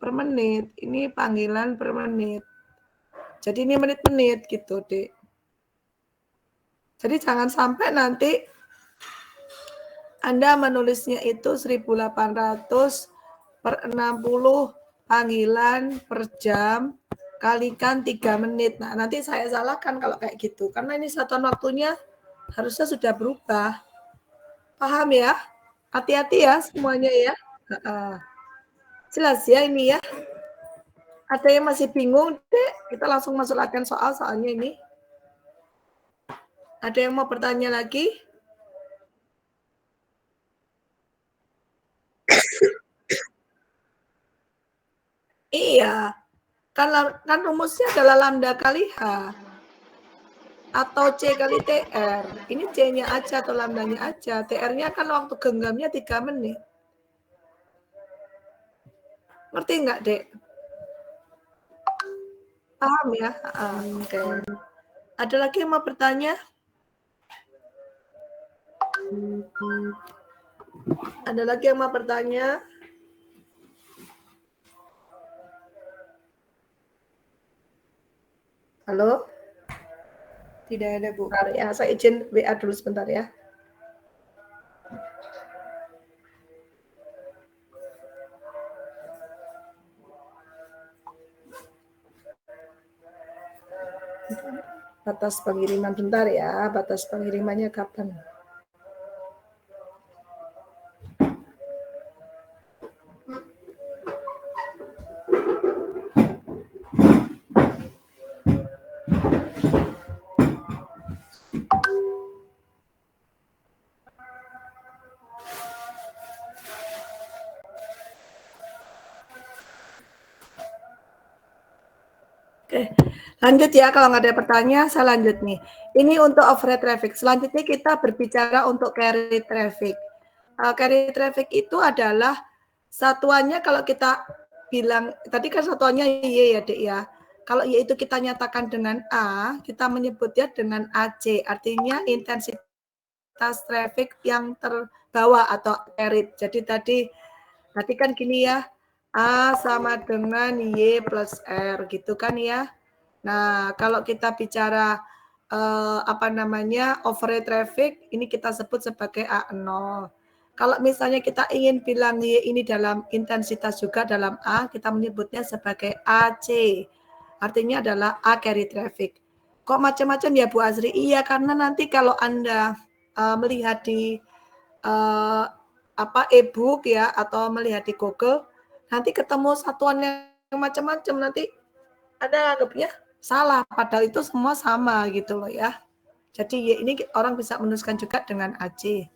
Per menit, ini panggilan per menit. Jadi ini menit-menit gitu, Dek. Jadi jangan sampai nanti Anda menulisnya itu 1.800/60 panggilan per jam kalikan 3 menit. Nah, nanti saya salahkan kalau kayak gitu. Karena ini satuan waktunya harusnya sudah berubah. Paham ya? Hati-hati ya semuanya ya. Jelas ya ini ya? Ada yang masih bingung, Dek? Kita langsung masuk latihan soal soalnya ini. Ada yang mau bertanya lagi? Iya, kan rumusnya adalah lambda kali H atau C kali TR. Ini C-nya aja atau lambdanya aja. TR-nya kan waktu genggamnya 3 menit. Ngerti nggak, Dek? Paham ya? Oke. Ada lagi yang mau bertanya? Ada lagi yang mau bertanya? Halo? Tidak ada, Bu. Ya, saya izin WA dulu sebentar ya. Batas pengiriman bentar ya. Batas pengirimannya kapan? Oke, lanjut ya. Kalau nggak ada pertanyaan, saya lanjut nih. Ini untuk overhead traffic. Selanjutnya kita berbicara untuk carry traffic. Carry traffic itu adalah satuannya kalau kita bilang, tadi kan satuannya Y ya, Dek ya. Kalau Y itu kita nyatakan dengan A, kita menyebutnya dengan AC. Artinya intensitas traffic yang terbawa atau carried. Jadi tadi kan gini ya. A sama dengan Y plus R gitu kan ya. Nah, kalau kita bicara overhead traffic, ini kita sebut sebagai A0. Kalau misalnya kita ingin bilang Y ini dalam intensitas juga dalam A, kita menyebutnya sebagai AC. Artinya adalah A carry traffic. Kok macam-macam ya Bu Azri? Iya, karena nanti kalau Anda melihat di e-book ya atau melihat di Google, nanti ketemu satuan yang macam-macam, nanti ada anggapnya salah, padahal itu semua sama gitu loh ya. Jadi ya ini orang bisa menuliskan juga dengan AC.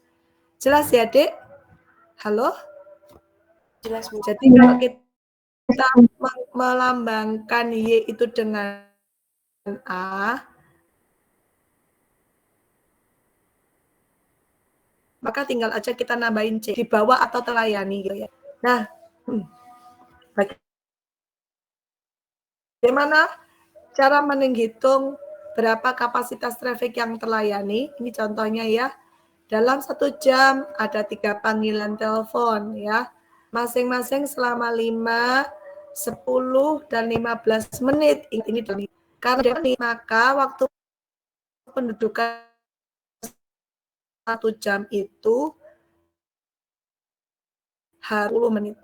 Jelas ya, Dek? Halo? Jelas, Bu. Jadi kalau kita melambangkan Y itu dengan A, maka tinggal aja kita nambahin C, dibawa atau terlayani gitu ya. Nah, bagaimana cara menghitung berapa kapasitas traffic yang terlayani? Ini contohnya ya. Dalam 1 jam ada 3 panggilan telepon ya. Masing-masing selama 5, 10, dan 15 menit. Ini karena maka waktu pendudukan 1 jam itu 10 menit.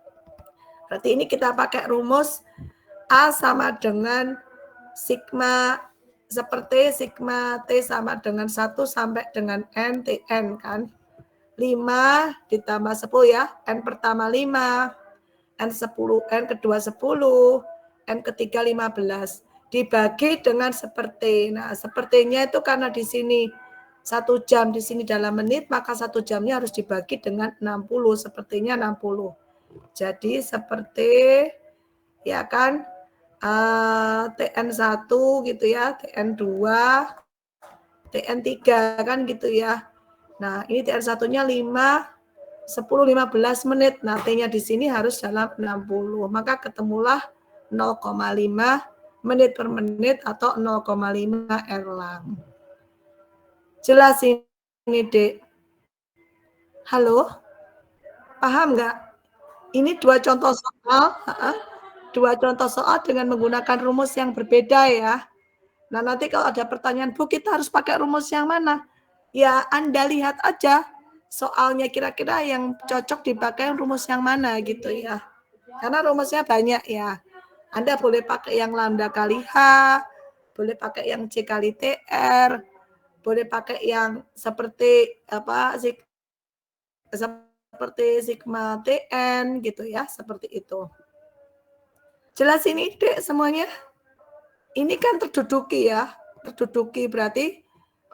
Berarti ini kita pakai rumus A sama dengan sigma seperti sigma T sama dengan 1 sampai dengan N TN kan. 5 ditambah 10 ya. N pertama 5, N10, N kedua 10, N ketiga 15. Dibagi dengan seperti. Nah, sepertinya itu karena di sini 1 jam, di sini dalam menit, maka 1 jamnya harus dibagi dengan 60. Sepertinya 60. Jadi seperti ya kan TN1 gitu ya, TN2, TN3 kan gitu ya. Nah, ini TN1-nya 5, 10, 15 menit. Nah, T-nya di sini harus dalam 60. Maka ketemulah 0,5 menit per menit atau 0,5 Erlang. Jelas ini, Dek? Halo? Paham nggak? Ini 2 contoh soal. 2 contoh soal dengan menggunakan rumus yang berbeda ya. Nah, nanti kalau ada pertanyaan, Bu, kita harus pakai rumus yang mana? Ya, Anda lihat aja soalnya kira-kira yang cocok dipakai rumus yang mana gitu ya. Karena rumusnya banyak ya. Anda boleh pakai yang lambda kali H, boleh pakai yang C kali TR, boleh pakai yang seperti seperti sigma TN gitu ya, seperti itu. Jelas ini, Dek, semuanya? Ini kan terduduki ya. Terduduki berarti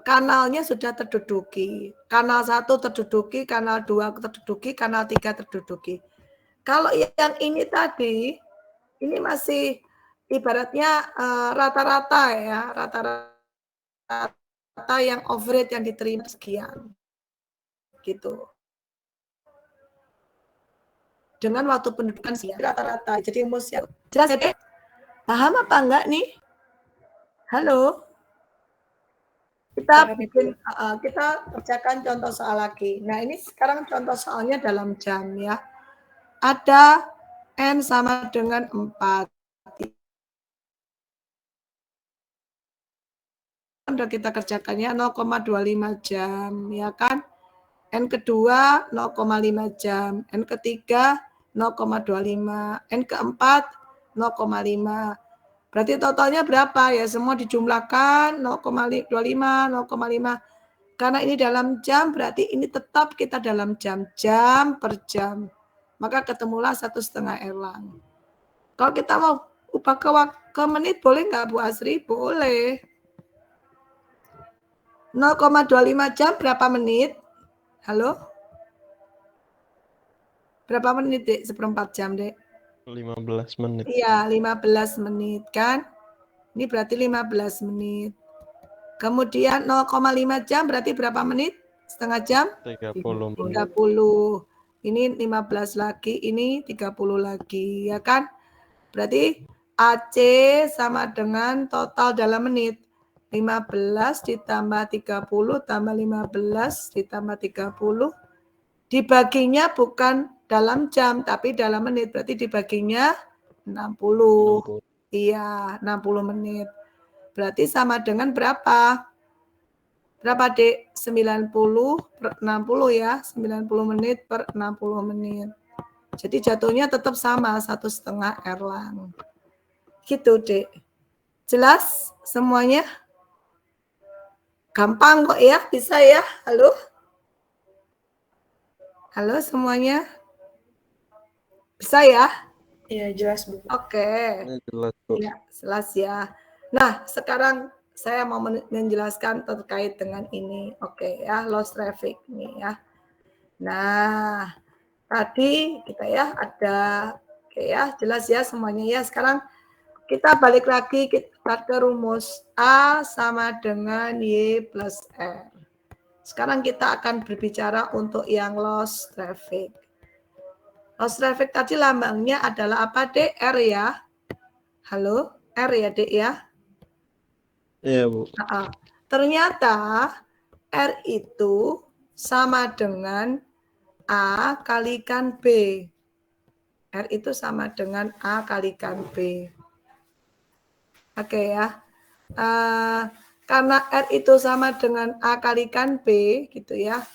kanalnya sudah terduduki. Kanal 1 terduduki, kanal 2 terduduki, kanal 3 terduduki. Kalau yang ini tadi, ini masih ibaratnya rata-rata ya, rata-rata yang overrate yang diterima sekian. Gitu. Dengan waktu pendudukan sekian rata-rata. Jadi rumusnya jelas ya, Dek? Paham apa enggak nih? Halo? Kita kerjakan contoh soal lagi. Nah, ini sekarang contoh soalnya dalam jam ya. Ada N sama dengan 4. Udah kita kerjakannya 0,25 jam, ya kan? N kedua 0,5 jam, N ketiga 0,25, N keempat 0,5. Berarti totalnya berapa ya? Semua dijumlahkan 0,25, 0,5. Karena ini dalam jam, berarti ini tetap kita dalam jam per jam. Maka ketemulah 1,5 erlang. Kalau kita mau ubah ke menit, boleh nggak Bu Asri? Boleh. 0,25 jam berapa menit? Halo? Berapa menit, Dek? 1/4 jam, Dek? 15 menit. Iya, 15 menit kan? Ini berarti 15 menit. Kemudian 0,5 jam berarti berapa menit? Setengah jam? 30 menit. 30. Ini 15 lagi, ini 30 lagi, ya kan? Berarti AC sama dengan total dalam menit. 15 ditambah 30 tambah 15 ditambah 30. Dibaginya bukan dalam jam, tapi dalam menit. Berarti dibaginya 60. Iya, 60 menit. Berarti sama dengan berapa? Berapa, Dek? 90 per 60 ya. 90 menit per 60 menit. Jadi jatuhnya tetap sama, 1,5 erlang. Gitu, Dek. Jelas semuanya? Gampang kok ya, bisa ya? Halo? Halo semuanya? Bisa ya? Iya, jelas, Bu. Oke. Jelas, Bu. Ya, jelas ya. Nah, sekarang saya mau menjelaskan terkait dengan ini. Oke ya, loss traffic nih ya. Nah, tadi kita ya ada, oke ya, jelas ya semuanya ya. Sekarang kita balik lagi kita ke rumus A sama dengan Y plus R. Sekarang kita akan berbicara untuk yang loss traffic. Loss traffic tadi lambangnya adalah apa, Dek? R ya. Halo, R ya, Dek ya? Iya, Bu. Ternyata R itu sama dengan A kalikan B. R itu sama dengan A kalikan B. Oke ya. Karena R itu sama dengan A kalikan B, gitu ya.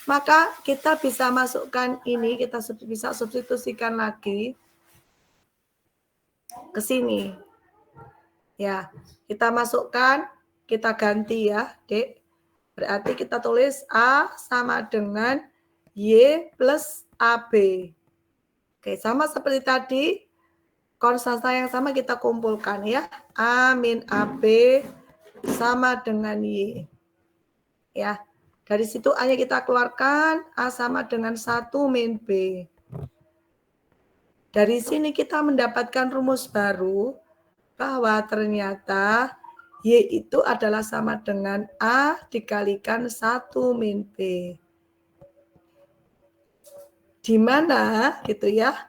Maka kita bisa masukkan ini, kita bisa substitusikan lagi ke sini. Ya, kita masukkan, kita ganti ya, Dek. Berarti kita tulis A sama dengan Y plus AB. Oke, sama seperti tadi, konstanta yang sama kita kumpulkan ya. A min AB sama dengan Y. Ya, dari situ A-nya kita keluarkan, A sama dengan 1 min B. Dari sini kita mendapatkan rumus baru, bahwa ternyata Y itu adalah sama dengan A dikalikan 1 min B. Di mana gitu ya,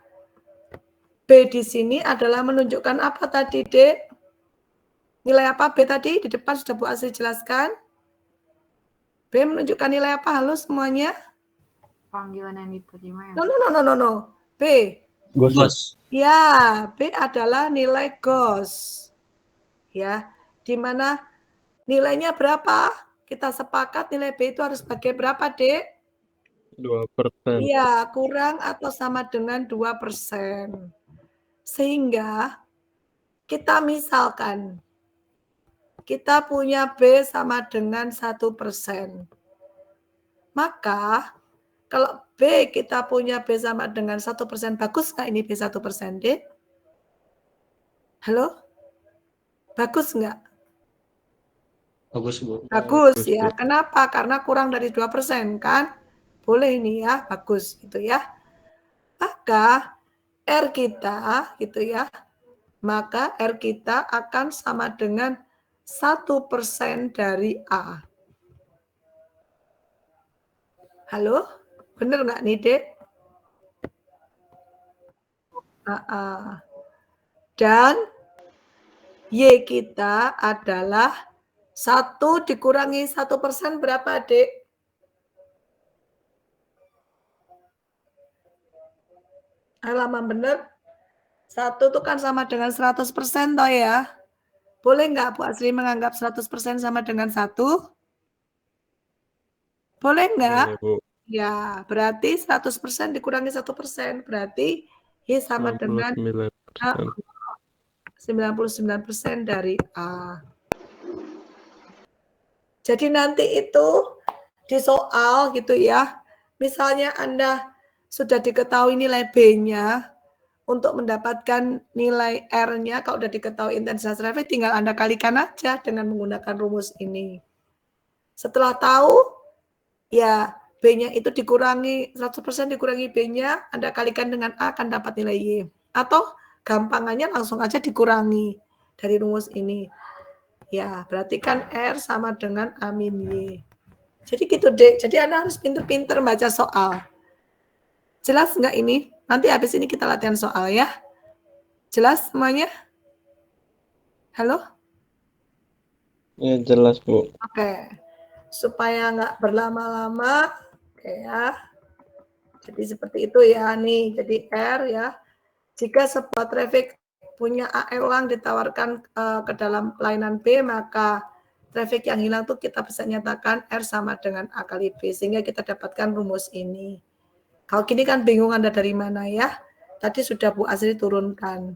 B di sini adalah menunjukkan apa tadi, Dek? Nilai apa B tadi? Di depan sudah Bu Asri jelaskan. B menunjukkan nilai apa? Halo semuanya? Panggilan yang diterima ya. No. B. Gos. Ya, B adalah nilai GOS. Ya, di mana nilainya berapa? Kita sepakat nilai B itu harus sebagai berapa, Dek? 2%. Iya, kurang atau sama dengan 2%. Sehingga kita misalkan kita punya B sama dengan 1%. Maka kalau B kita punya B sama dengan 1%, bagus nggak ini B 1%, Dek? Halo? Bagus nggak? Bagus, Bu. Bagus ya. Bu. Kenapa? Karena kurang dari 2% kan? Boleh ini ya, bagus gitu ya. Maka R kita gitu ya. Maka R kita akan sama dengan 1% dari A. Halo? Bener nggak nih, Dek? Dan Y kita adalah 1 dikurangi 1% berapa, Dek? Halaman bener. 1 itu kan sama dengan 100% toh ya. Boleh nggak Bu Asri menganggap 100% sama dengan 1? Boleh nggak? Boleh, Bu. Ya, berarti 100% dikurangi 1%. Berarti Y sama dengan 99%. 99% dari A. Jadi nanti itu di soal gitu ya, misalnya Anda sudah diketahui nilai B-nya, untuk mendapatkan nilai R-nya, kalau sudah diketahui intensitas traffic, tinggal Anda kalikan aja dengan menggunakan rumus ini. Setelah tahu, ya B-nya itu dikurangi, 100% dikurangi B-nya, Anda kalikan dengan A, akan dapat nilai Y. Atau gampangannya langsung aja dikurangi dari rumus ini. Ya, berarti kan R sama dengan A min Y. Jadi gitu, Dek. Jadi Anda harus pinter-pinter baca soal. Jelas nggak ini? Nanti habis ini kita latihan soal ya. Jelas semuanya? Halo? Ya, jelas, Bu. Oke. Supaya nggak berlama-lama, oke ya. Jadi seperti itu ya nih. Jadi R ya. Jika sebuah traffic punya A elang ditawarkan ke dalam layanan B, maka traffic yang hilang tuh kita bisa nyatakan R sama dengan A kali B. Sehingga kita dapatkan rumus ini. Kalau gini kan bingung Anda dari mana ya. Tadi sudah Bu Asri turunkan.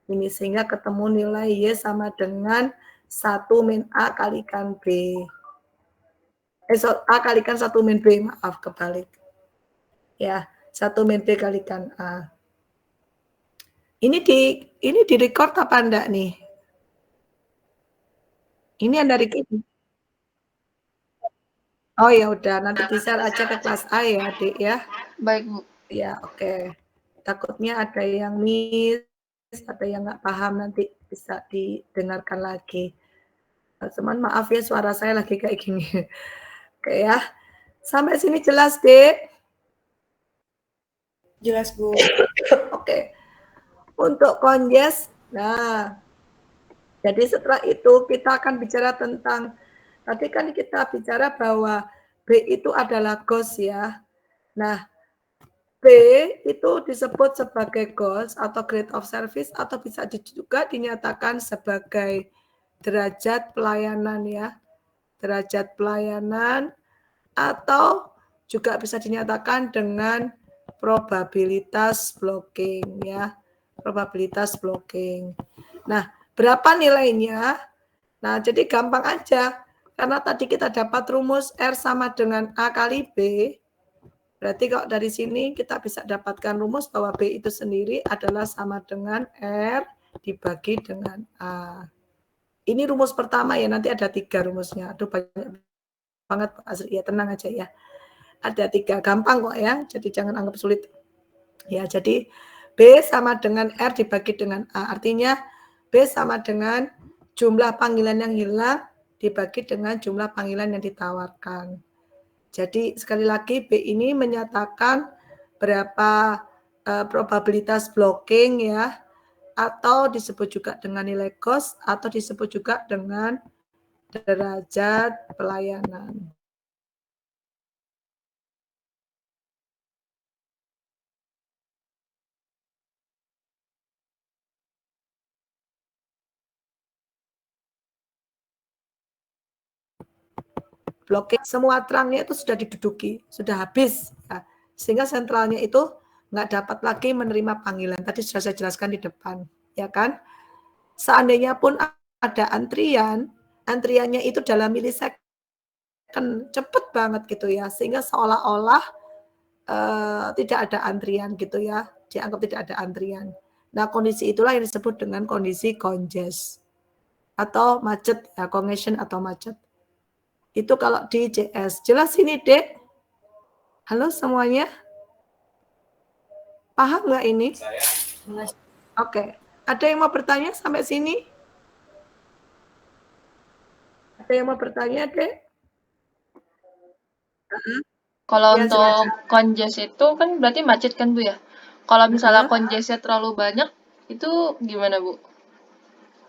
Ini sehingga ketemu nilai Y sama dengan 1 min A kalikan B. A kalikan 1 min B, maaf kebalik. Ya, 1 min B kalikan A. Ini di record apa enggak nih? Ini Anda record. Oh ya udah, nanti di-share aja ke kelas A ya, Adik ya. Baik, Bu. Ya, oke. Takutnya ada yang miss, ada yang nggak paham, nanti bisa didengarkan lagi. Cuman maaf ya, suara saya lagi kayak gini. Oke ya. Sampai sini jelas, Dek? Jelas, Bu. Oke. Untuk konjes, nah, jadi setelah itu kita akan bicara tentang, tadi kan kita bicara bahwa B itu adalah GOS ya. Nah, B itu disebut sebagai GOS atau grade of service atau bisa juga dinyatakan sebagai derajat pelayanan ya. Derajat pelayanan atau juga bisa dinyatakan dengan probabilitas blocking ya. Probabilitas blocking. Nah, berapa nilainya? Nah, jadi gampang aja. Karena tadi kita dapat rumus R sama dengan A kali B. Berarti kalau dari sini kita bisa dapatkan rumus bahwa B itu sendiri adalah sama dengan R dibagi dengan A. Ini rumus pertama ya, nanti ada 3 rumusnya. Aduh banyak banget Pak Asri, ya tenang aja ya. Ada 3, gampang kok ya, jadi jangan anggap sulit. Ya, jadi B sama dengan R dibagi dengan A. Artinya B sama dengan jumlah panggilan yang hilang dibagi dengan jumlah panggilan yang ditawarkan. Jadi sekali lagi B ini menyatakan berapa probabilitas blocking ya, atau disebut juga dengan nilai cost, atau disebut juga dengan derajat pelayanan. Blocking semua terangnya itu sudah diduduki, sudah habis, ya. Sehingga sentralnya itu nggak dapat lagi menerima panggilan. Tadi sudah saya jelaskan di depan, ya kan? Seandainya pun ada antrian, antriannya itu dalam milisecond, cepet banget gitu ya, sehingga seolah-olah tidak ada antrian gitu ya, dianggap tidak ada antrian. Nah, kondisi itulah yang disebut dengan kondisi congest atau macet, ya, congestion atau macet. Itu kalau di CS. Jelas ini, Dek? Halo semuanya? Paham nggak ini? Oke. Ada yang mau bertanya sampai sini? Ada yang mau bertanya, Dek? Kalau Ya, untuk silakan. congest itu kan berarti macet kan, Bu, ya? Kalau misalnya Heeh. congestnya terlalu banyak, itu gimana, Bu?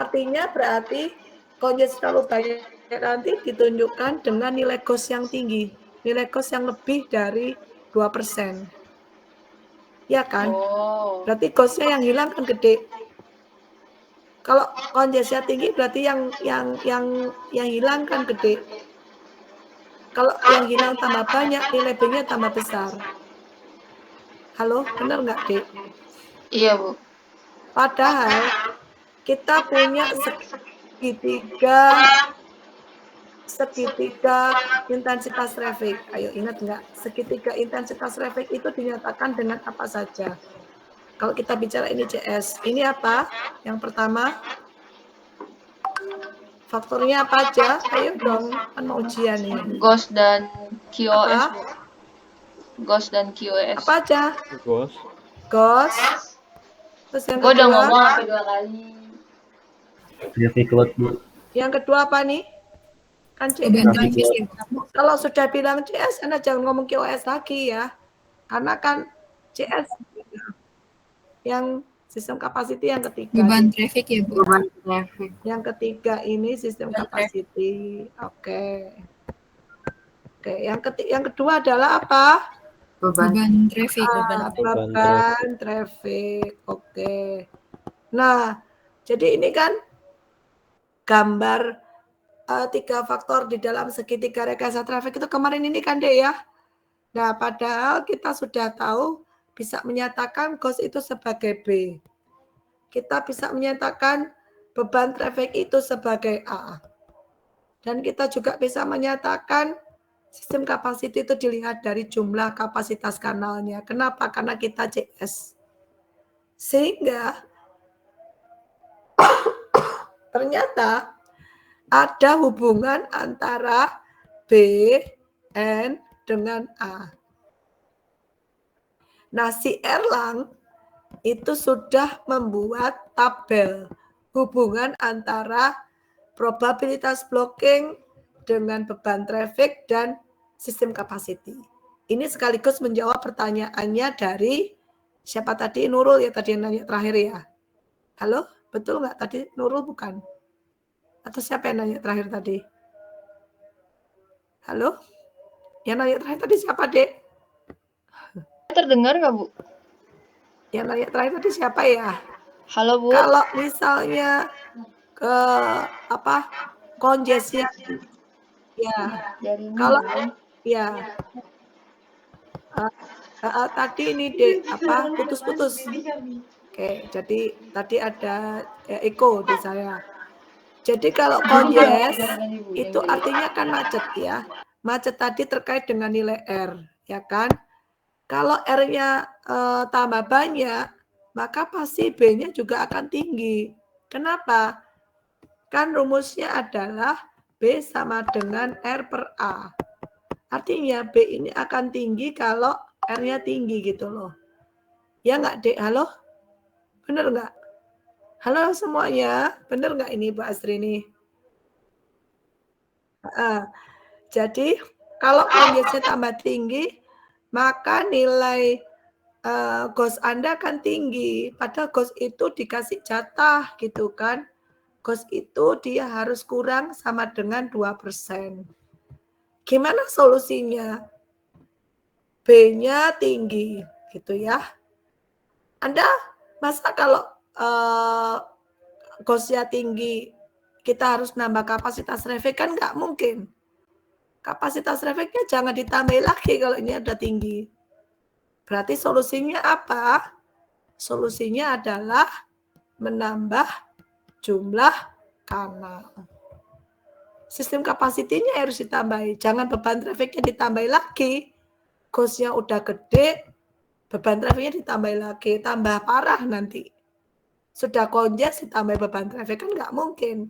Artinya berarti congest terlalu banyak nanti ditunjukkan dengan nilai cost yang tinggi. Nilai cost yang lebih dari 2%. Ya kan? Oh. Berarti cost-nya yang hilang kan gede. Kalau congestnya tinggi berarti yang hilang kan gede. Kalau yang hilang tambah banyak, nilai B-nya tambah besar. Halo, benar nggak, Dek? Iya, Bu. Padahal kita punya segitiga intensitas traffic. Ayo ingat nggak? Segitiga intensitas traffic itu dinyatakan dengan apa saja? Kalau kita bicara ini CS, ini apa? Yang pertama, faktornya apa aja? Ayo dong, kan mau ujian nih. Ghost dan QoS, Apa? Bu. Ghost dan QoS. Apa aja? Ghost. Ghost. Terus yang Gue udah kedua? ngomong sampai 2 kali. Traffic load, Bu. Yang kedua apa nih? Kan CS. Kalau sudah bilang CS, Anda jangan ngomong QoS lagi ya. Karena kan CS yang sistem capacity yang ketiga. Beban traffic ya, Bu. Beban traffic. Yang ketiga ini sistem capacity. Oke. Oke, yang kedua adalah apa? Beban traffic. Beban traffic. Oke. Nah, jadi ini kan gambar 3 faktor di dalam segitiga rekayasa traffic itu kemarin ini kan, Dek ya. Nah, padahal kita sudah tahu bisa menyatakan cost itu sebagai B. Kita bisa menyatakan beban traffic itu sebagai A. Dan kita juga bisa menyatakan sistem capacity itu dilihat dari jumlah kapasitas kanalnya. Kenapa? Karena kita CS. Sehingga ternyata ada hubungan antara B, N dengan A. Nah, si Erlang itu sudah membuat tabel hubungan antara probabilitas blocking dengan beban traffic dan sistem capacity. Ini sekaligus menjawab pertanyaannya dari siapa tadi? Nurul ya tadi yang nanya terakhir ya. Halo, betul nggak tadi Nurul bukan? Atau siapa yang nanya terakhir tadi? Halo? Yang nanya terakhir tadi siapa, Dek? Terdengar nggak, Bu? Yang nanya terakhir tadi siapa ya? Halo, Bu. Kalau misalnya ke apa? Congestion ya. Kalau ya. Tadi ini Dek apa? Putus-putus. Oke, jadi tadi ada echo di saya. Jadi kalau congest itu artinya kan macet ya. Macet tadi terkait dengan nilai R, ya kan? Kalau R-nya tambah banyak, maka pasti B-nya juga akan tinggi. Kenapa? Kan rumusnya adalah B sama dengan R per A. Artinya B ini akan tinggi kalau R-nya tinggi gitu loh. Ya nggak, Dek? Halo? Bener nggak? Halo semuanya, bener nggak ini Mbak Astri ini? Jadi kalau congestnya tambah tinggi, maka nilai ghost Anda akan tinggi. Padahal ghost itu dikasih jatah gitu kan. Ghost itu dia harus kurang sama dengan 2%. Gimana solusinya? B-nya tinggi gitu ya. Anda masa kalau ghost-nya tinggi, kita harus nambah kapasitas traffic kan nggak mungkin. Kapasitas trafficnya jangan ditambah lagi kalau ini udah tinggi. Berarti solusinya apa? Solusinya adalah menambah jumlah kanal. Sistem kapasitinya harus ditambahi. Jangan beban trafficnya ditambah lagi. Cost-nya udah gede, beban trafficnya ditambah lagi. Tambah parah nanti. Sudah konjes ditambah beban traffic kan nggak mungkin.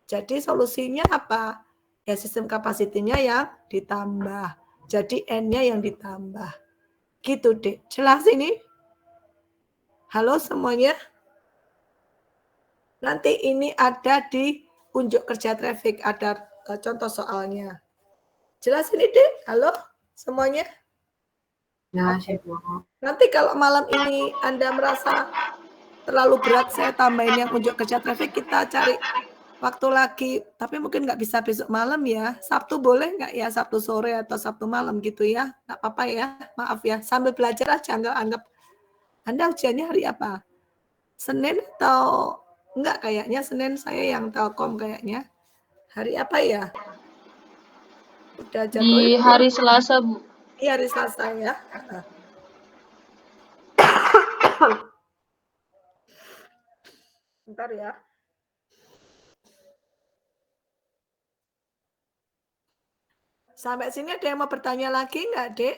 Jadi solusinya apa? Ya sistem kapasitinya yang ditambah. Jadi N-nya yang ditambah. Gitu, Dek. Jelas ini? Halo semuanya? Nanti ini ada di unjuk kerja traffic, ada contoh soalnya. Jelas ini, Dek? Halo semuanya? Jelas Ibu. Nanti kalau malam ini Anda merasa terlalu berat, saya tambahin yang unjuk kerja traffic, kita cari waktu lagi. Tapi mungkin nggak bisa besok malam ya. Sabtu boleh nggak ya? Sabtu sore atau Sabtu malam gitu ya? Nggak apa-apa ya, maaf ya. Sambil belajar aja, nggak anggap. Anda ujiannya hari apa? Senin atau enggak kayaknya Senin, saya yang Telkom kayaknya. Hari apa ya? Udah Di jadwalnya hari Selasa, Bu. iya, hari Selasa ya. Bentar ya. Sampai sini ada yang mau bertanya lagi nggak, Dek?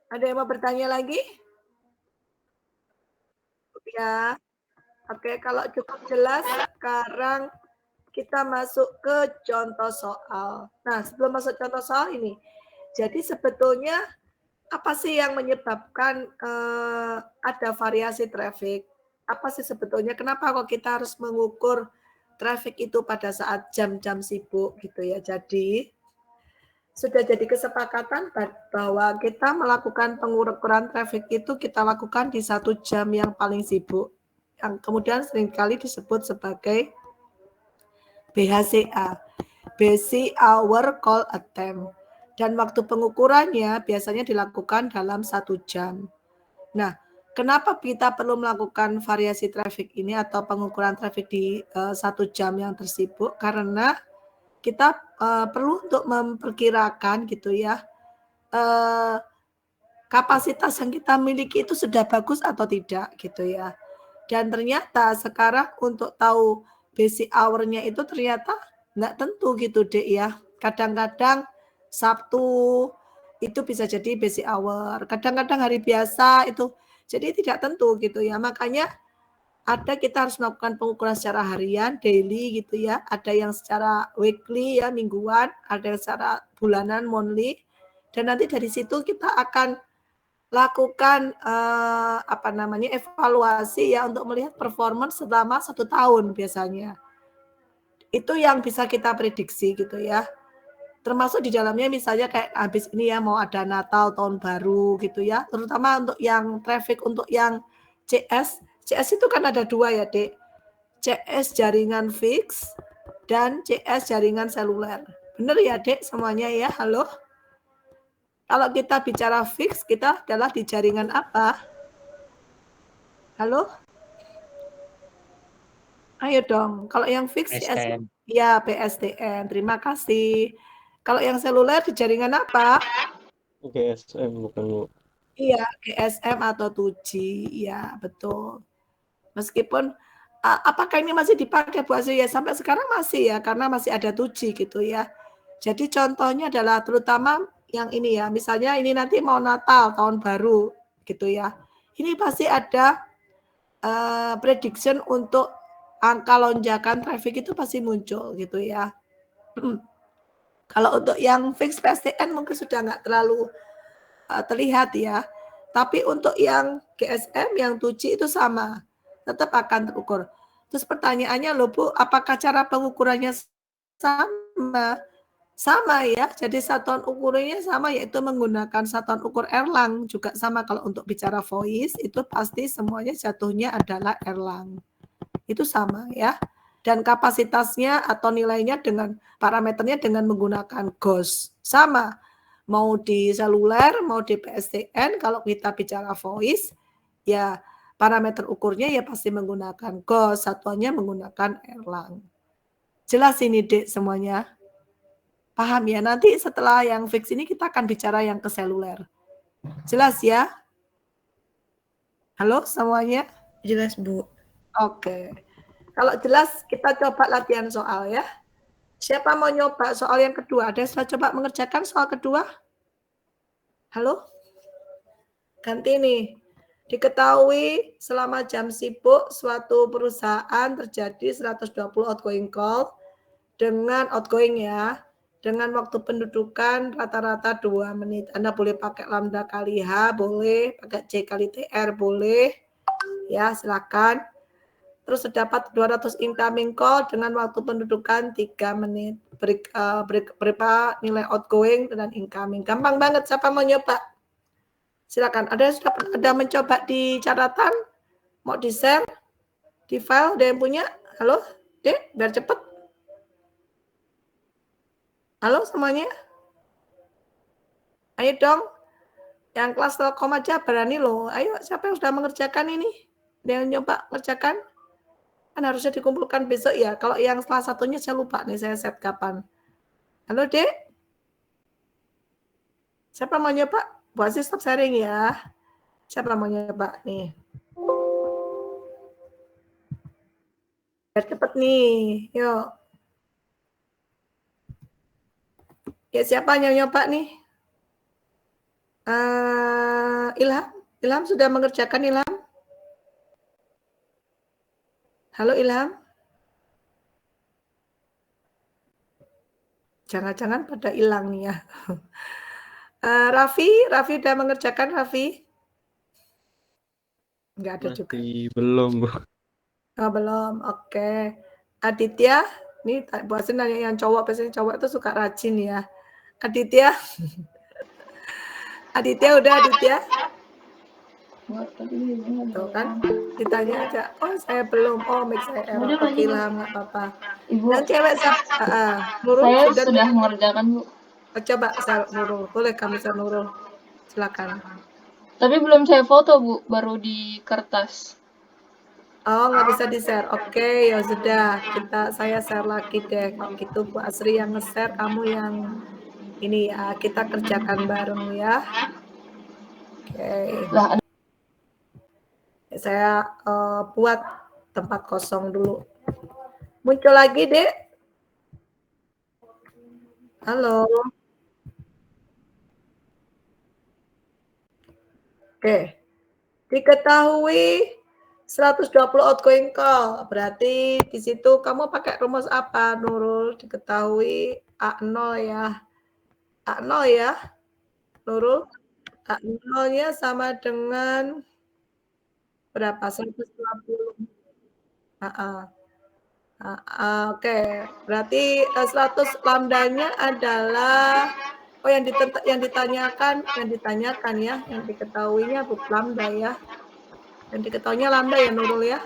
Ada yang mau bertanya lagi? Ya. Oke, kalau cukup jelas, sekarang kita masuk ke contoh soal. Nah, sebelum masuk contoh soal ini, jadi sebetulnya apa sih yang menyebabkan ada variasi traffic? Apa sih sebetulnya? Kenapa kok kita harus mengukur traffic itu pada saat jam-jam sibuk gitu ya? Jadi sudah jadi kesepakatan bahwa kita melakukan pengukuran traffic itu kita lakukan di 1 jam yang paling sibuk, yang kemudian seringkali disebut sebagai BHCA, Busy Hour Call Attempt. Dan waktu pengukurannya biasanya dilakukan dalam 1 jam. Nah, kenapa kita perlu melakukan variasi traffic ini atau pengukuran traffic di 1 jam yang tersibuk? Karena kita perlu untuk memperkirakan gitu ya, kapasitas yang kita miliki itu sudah bagus atau tidak gitu ya. Dan ternyata sekarang untuk tahu basic hour-nya itu ternyata nggak tentu gitu, Dek ya. Kadang-kadang Sabtu itu bisa jadi basic hour, kadang-kadang hari biasa itu jadi tidak tentu gitu ya. Makanya kita harus melakukan pengukuran secara harian, daily gitu ya. Ada yang secara weekly ya, mingguan, ada yang secara bulanan, monthly. Dan nanti dari situ kita akan lakukan evaluasi ya untuk melihat performance selama 1 tahun biasanya. Itu yang bisa kita prediksi gitu ya. Termasuk di dalamnya misalnya kayak habis ini ya mau ada Natal, Tahun Baru gitu ya. Terutama untuk yang traffic, untuk yang CS itu kan ada 2 ya, Dek. CS jaringan fix dan CS jaringan seluler. Benar ya, Dek, semuanya ya? Halo? Kalau kita bicara fix, kita adalah di jaringan apa? Halo? Ayo dong. Kalau yang fix PSTN. ya PSTN. Terima kasih. Kalau yang seluler di jaringan apa? GSM bukan, Bu. Iya, GSM atau 2G. Iya, betul. Meskipun apakah ini masih dipakai Bu Asri? Ya sampai sekarang masih ya, karena masih ada 2G gitu ya. Jadi contohnya adalah terutama yang ini ya, misalnya ini nanti mau Natal, Tahun Baru gitu ya. Ini pasti ada prediction untuk angka lonjakan traffic itu pasti muncul gitu ya. Kalau untuk yang fix PSTN mungkin sudah nggak terlalu terlihat ya. Tapi untuk yang GSM, yang 2G itu sama. Tetap akan terukur. Terus pertanyaannya loh Bu, apakah cara pengukurannya sama? Sama ya, jadi satuan ukurannya sama, yaitu menggunakan satuan ukur Erlang. Juga sama kalau untuk bicara voice, itu pasti semuanya jatuhnya adalah Erlang. Itu sama ya. Dan kapasitasnya atau nilainya dengan parameternya dengan menggunakan GOS. Sama. Mau di seluler, mau di PSTN, kalau kita bicara voice, ya parameter ukurnya ya pasti menggunakan GOS, satuannya menggunakan Erlang. Jelas ini, Dek, semuanya? Paham ya? Nanti setelah yang fix ini kita akan bicara yang ke seluler. Jelas ya? Halo semuanya? Jelas, Bu. Oke. Kalau jelas kita coba latihan soal ya. Siapa mau nyoba soal yang kedua? Ada yang sudah coba mengerjakan soal kedua? Halo? Ganti nih. Diketahui selama jam sibuk suatu perusahaan terjadi 120 outgoing call dengan outgoing ya, dengan waktu pendudukan rata-rata 2 menit. Anda boleh pakai lambda kali H, boleh, pakai C kali TR, boleh. Ya, silakan. Terus terdapat 200 incoming call dengan waktu pendudukan 3 menit. Berapa nilai outgoing dan incoming. Gampang banget, siapa mau nyoba? Silakan. Ada yang sudah ada mencoba di catatan? Mau di-share? Di file? Ada yang punya? Halo? Dek, biar cepet. Halo semuanya? Ayo dong. Yang kelas Telkom aja berani loh. Ayo, siapa yang sudah mengerjakan ini? Ada yang nyoba mengerjakan? Kan harusnya dikumpulkan besok ya. Kalau yang salah satunya saya lupa nih, saya set kapan. Halo, Dek? Siapa mau nyoba? Bu Aziz stop sharing ya. Siapa mau nyoba nih? Biar cepet nih. Yuk. Ya, siapa yang nyoba nih? Ilham? Ilham sudah mengerjakan, Ilham? Halo, Ilham? Jangan-jangan pada hilang nih ya. Raffi udah mengerjakan, Raffi? Enggak ada juga. Belum, Bu. Oh, belum. Oke. Aditya, nih Bu Asin nanya yang cowok, biasanya cowok itu suka rajin ya. Aditya? Aditya udah, Aditya? Tuh kan, ditanya aja. Oh, saya belum. Oh, make saya error. Oke, Ilham, nggak apa-apa. Ibu, Dan cewek, Nurul saya sudah sudah mengerjakan, Bu. coba Nurul. Boleh kamu Nurul. Silakan. Tapi belum saya foto, Bu, baru di kertas. Oh, nggak bisa di-share. Oke, ya sudah. Saya share lagi deh. Kalau gitu Bu Asri yang nge-share, kamu yang ini ya. Kita kerjakan bareng ya. Oke. Lah, Saya buat tempat kosong dulu. Muncul lagi, Dek. Halo. Oke. Diketahui 120 outgoing call. Berarti di situ kamu pakai rumus apa, Nurul? Diketahui A0 ya. A0 ya, Nurul. A0-nya sama dengan berapa? 120. Oke. Berarti 100 lambdanya adalah yang ditanyakan ya, yang diketahuinya bukan lambda ya. Yang diketahuinya lambda ya, Nurul ya.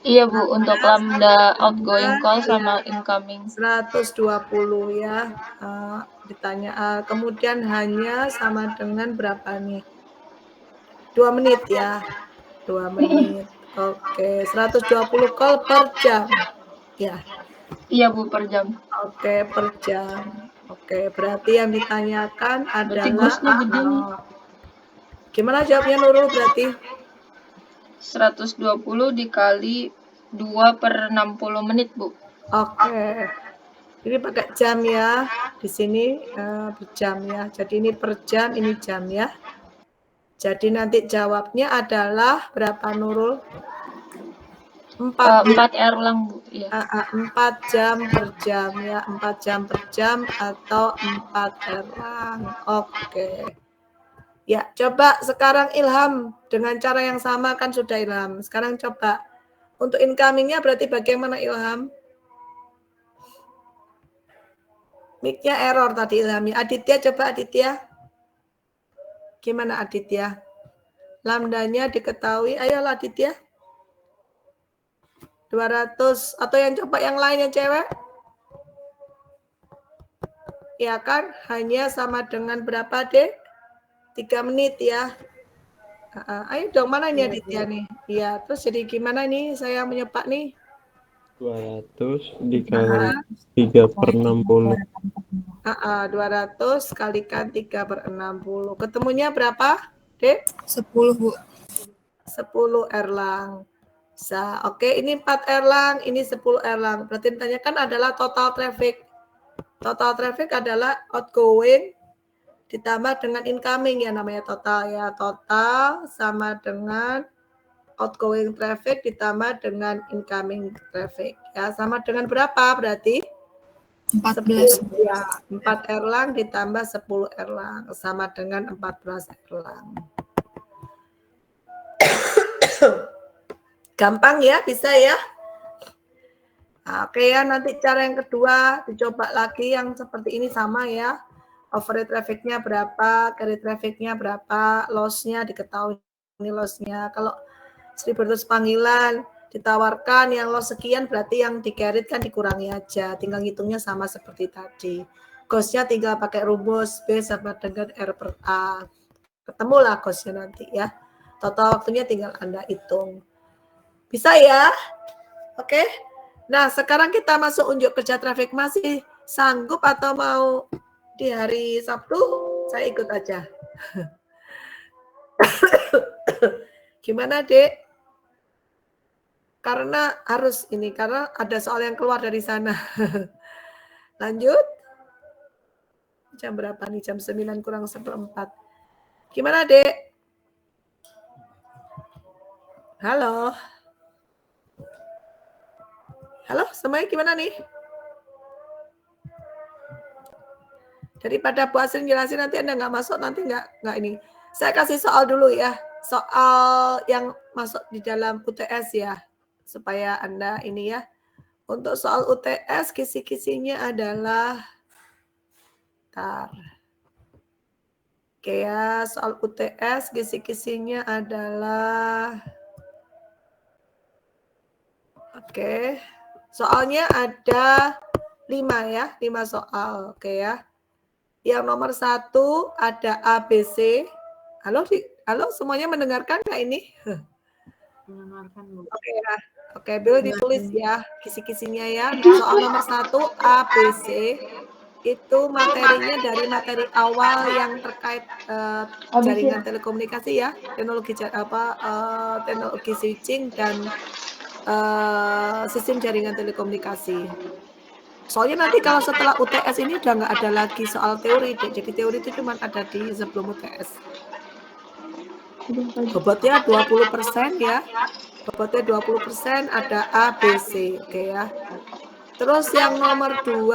iya, Bu, untuk lambda outgoing call sama incoming. 120 ya. Ditanya kemudian hanya sama dengan berapa nih? 2 menit ya. 2 menit. Oke, 120 call per jam. Ya. Iya, Bu, per jam. Oke, per jam. Oke, berarti yang ditanyakan Berarti adalah gosnya gede nih. Gimana jawabnya Nurul berarti? 120 dikali 2 per 60 menit, Bu. Oke. Ini pakai jam ya. Di sini berjam ya. Jadi ini per jam, ini jam ya. Jadi nanti jawabnya adalah berapa, Nurul? 4 Erlang, Bu. Iya. 4 jam per jam ya. 4 jam per jam atau 4 Erlang. Oke. Ya, coba sekarang Ilham. Dengan cara yang sama kan sudah Ilham. Sekarang coba. Untuk incoming-nya berarti bagaimana Ilham? Mic-nya error tadi Ilham. Aditya, coba Aditya. Gimana Aditya? Lambdanya diketahui. Ayolah Aditya. 200. Atau yang coba yang lain yang cewek? Ya kan? Hanya sama dengan berapa, Dek? 3 menit ya. Ayo dong, mana ini Aditya nih? Iya, terus jadi gimana nih saya menyepak nih? 200 dikali 3 per 60. 200 kalikan 3 per 60. Ketemunya berapa, Dek? 10, Bu. 10 Erlang. Oke, ini 4 Erlang, ini 10 Erlang. Berarti ditanyakan adalah total traffic. Total traffic adalah outgoing ditambah dengan incoming ya, namanya total ya. Total sama dengan outgoing traffic ditambah dengan incoming traffic ya, sama dengan berapa berarti? 14. 10, ya, 4 Erlang ditambah 10 Erlang sama dengan 14 Erlang. Gampang ya, bisa ya. Oke ya, nanti cara yang kedua dicoba lagi yang seperti ini sama ya. Override traffic-nya berapa, carry traffic-nya berapa, loss-nya diketahui ini loss-nya. Kalau 1.200 panggilan ditawarkan yang loss sekian, berarti yang di-carry kan dikurangi aja. Tinggal ngitungnya sama seperti tadi. Cost-nya tinggal pakai rumus B sama dengan R per A. Ketemulah cost-nya nanti ya. Total waktunya tinggal Anda hitung. Bisa ya? Oke. Nah, sekarang kita masuk unjuk kerja traffic. Masih sanggup atau mau di hari Sabtu? Saya ikut aja. Gimana, Dek? Karena harus ini, karena ada soal yang keluar dari sana. Lanjut. Jam berapa nih? Jam 9 kurang 1/4. Gimana, Dek? Halo. Halo, semuanya gimana nih? Daripada Bu Asrin jelasin nanti Anda nggak masuk, nanti nggak ini. Saya kasih soal dulu ya. Soal yang masuk di dalam UTS ya. Supaya Anda ini ya. Untuk soal UTS, kisi-kisinya adalah Oke ya, soal UTS, kisi-kisinya adalah Oke. Soalnya ada 5 ya, 5 soal. Oke ya. Yang nomor 1 ada ABC. Halo, halo semuanya mendengarkan nggak ini? Mendengarkan, Bu. Oke ya. Oke, boleh ditulis ya kisi-kisinya ya. Soal nomor 1 ABC itu materinya dari materi awal yang terkait jaringan telekomunikasi ya, teknologi teknologi switching dan sistem jaringan telekomunikasi. Soalnya nanti kalau setelah UTS ini udah nggak ada lagi soal teori, jadi teori itu cuma ada di sebelum UTS. Bobotnya 20% ya. Bobotnya 20% ada A, B, C. Oke ya. Terus yang nomor 2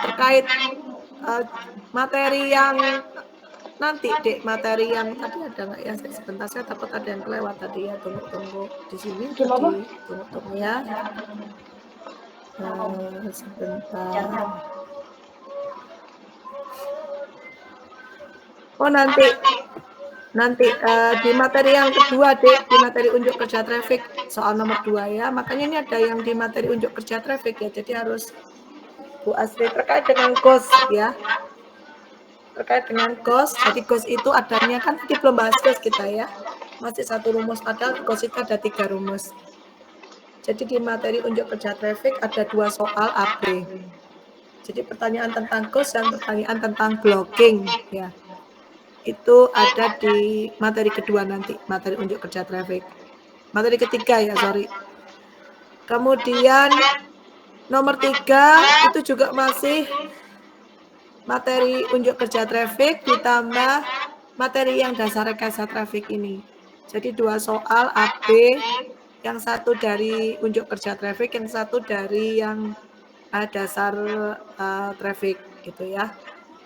terkait materi yang nanti Dek, materi yang tadi ada nggak ya? Sebentar, saya takut ada yang kelewat tadi ya. Tunggu di sini. Tunggu ya. Sebentar. Oh nanti di materi yang kedua Dek, di materi unjuk kerja traffic soal nomor 2 ya. Makanya ini ada yang di materi unjuk kerja traffic ya. Jadi harus Bu Asri terkait dengan cost ya. Terkait dengan cost, jadi cost itu adanya kan tadi belum bahas cost kita ya. Masih 1 rumus, padahal cost itu ada 3 rumus. Jadi di materi unjuk kerja traffic ada 2 soal AB. Jadi pertanyaan tentang cost dan pertanyaan tentang blocking ya. Itu ada di materi kedua nanti, materi unjuk kerja traffic. Materi ketiga ya, sorry. Kemudian nomor 3 itu juga masih materi unjuk kerja traffic ditambah materi yang dasar rekayasa traffic ini. Jadi 2 soal AB, yang satu dari unjuk kerja traffic, yang satu dari yang dasar traffic gitu ya.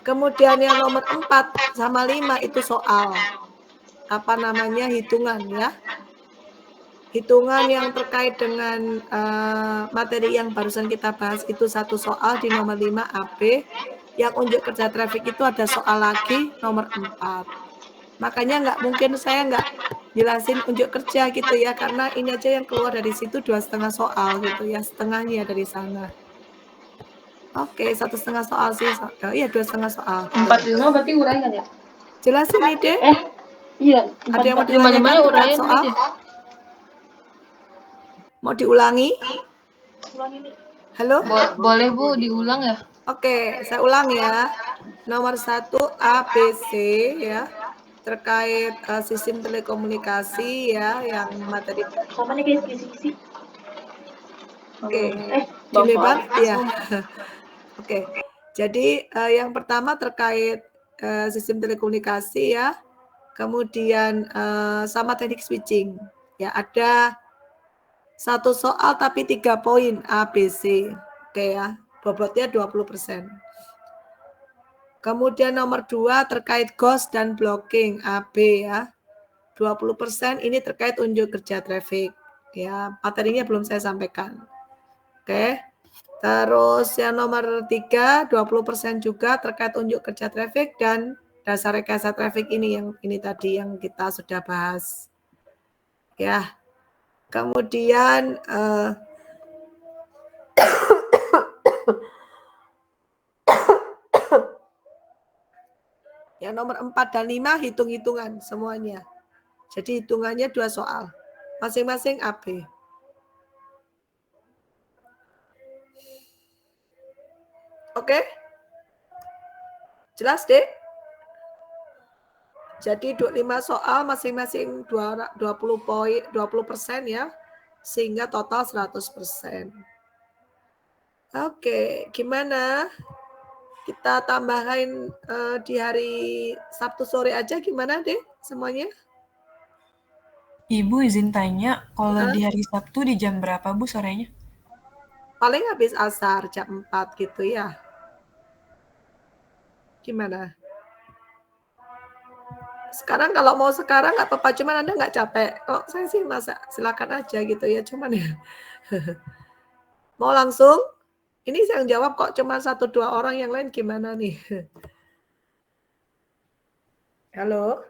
Kemudian yang nomor 4 sama 5 itu soal hitungan ya. Hitungan yang terkait dengan materi yang barusan kita bahas itu 1 soal di nomor 5 AB. Yang unjuk kerja traffic itu ada soal lagi nomor 4. Makanya nggak mungkin saya nggak jelasin unjuk kerja gitu ya, karena ini aja yang keluar dari situ 2,5 soal gitu ya, setengahnya dari sana. Oke, 1,5 soal sih. Iya 2,5 soal. 45 berarti uraian ya? Jelasin nih Dek. Iya. Ada yang mau ditanyakan terkait soal? Mau diulangi? Halo? Boleh Bu, diulang ya? Oke, saya ulang ya. Nomor 1 ABC ya, terkait sistem telekomunikasi ya, yang materi. Sama nih guys, kisi-kisi. Oke, delay banget ya. Oke, Jadi yang pertama terkait sistem telekomunikasi ya, kemudian sama teknik switching. Ya, ada 1 soal tapi 3 poin A, B, C. Oke ya, bobotnya 20%. Kemudian nomor 2 terkait ghost dan blocking AB ya. 20% ini terkait unjuk kerja traffic. Ya, materinya belum saya sampaikan. Oke. Terus yang nomor 3, 20% juga terkait unjuk kerja traffic dan dasar rekayasa traffic ini yang ini tadi yang kita sudah bahas. Ya. Kemudian yang nomor 4 dan 5 hitung-hitungan semuanya. Jadi hitungannya 2 soal. Masing-masing AB. Oke? Jelas, Dek? Jadi 25 soal masing-masing 20 poin, 20% ya. Sehingga total 100%. Oke, gimana? Kita tambahin di hari Sabtu sore aja gimana, Dek? Semuanya? Ibu izin tanya, kalau di hari Sabtu di jam berapa Bu sorenya? Paling habis asar jam 4 gitu ya. Gimana? Sekarang kalau mau sekarang nggak apa-apa, cuman Anda nggak capek. Oh, saya sih masa silakan aja gitu ya, cuman ya. Mau langsung? Ini yang jawab kok cuma 1-2 orang, yang lain gimana nih? Halo?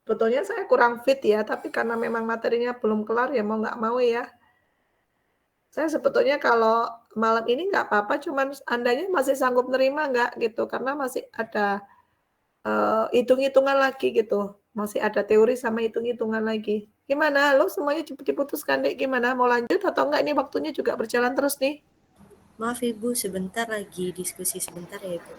Sebetulnya saya kurang fit ya, tapi karena memang materinya belum kelar ya mau nggak mau ya. Saya sebetulnya kalau malam ini nggak apa-apa, cuman Andanya masih sanggup nerima nggak gitu, karena masih ada hitung-hitungan lagi gitu. Masih ada teori sama hitung-hitungan lagi. Gimana? Lo semuanya cepat diputuskan, Dek. Gimana? Mau lanjut atau enggak? Ini waktunya juga berjalan terus nih. Maaf Ibu, sebentar lagi diskusi sebentar ya Ibu.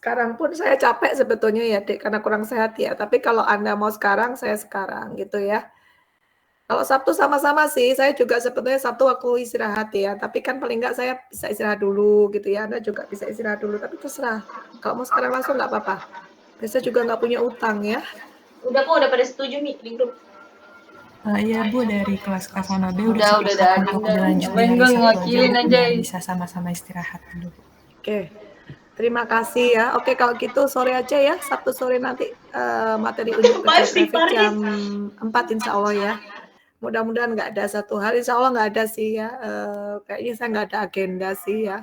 Sekarang pun saya capek sebetulnya ya, Dek, karena kurang sehat ya. Tapi kalau Anda mau sekarang, saya sekarang gitu ya. Kalau Sabtu sama-sama sih, saya juga sebetulnya Sabtu aku istirahat ya. Tapi kan paling enggak saya bisa istirahat dulu gitu ya. Anda juga bisa istirahat dulu, tapi terserah. Kalau mau sekarang langsung nggak apa-apa. Biasa juga nggak punya utang ya. Udah kok, udah pada setuju Mi di grup. Iya Bu, dari kelas Kasana B Udah ada untuk dilanjut di hari gue Sabtu ngewakilin aja. biar bisa sama-sama istirahat dulu. Oke. Terima kasih ya. Oke, kalau gitu sore aja ya. Sabtu sore nanti materi unjuk kerja traffic jam 4 insya Allah ya. Mudah-mudahan nggak ada satu hal. Insya Allah nggak ada sih ya. Kayaknya saya nggak ada agenda sih ya.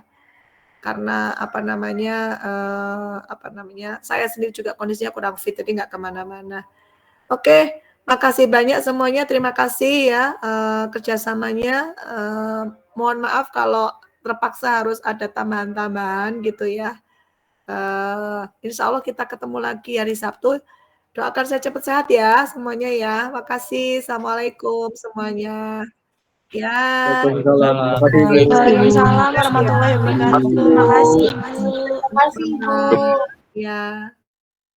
Karena apa namanya, saya sendiri juga kondisinya kurang fit, jadi nggak kemana-mana. Oke, makasih banyak semuanya. Terima kasih ya kerjasamanya. Mohon maaf kalau terpaksa harus ada tambahan-tambahan gitu ya. Insya Allah kita ketemu lagi hari Sabtu. Doakan saya cepat sehat ya semuanya ya. Makasih. Assalamualaikum semuanya. Ya. Waalaikumsalam warahmatullahi wabarakatuh. Terima kasih. Terima kasih Bu. Ya.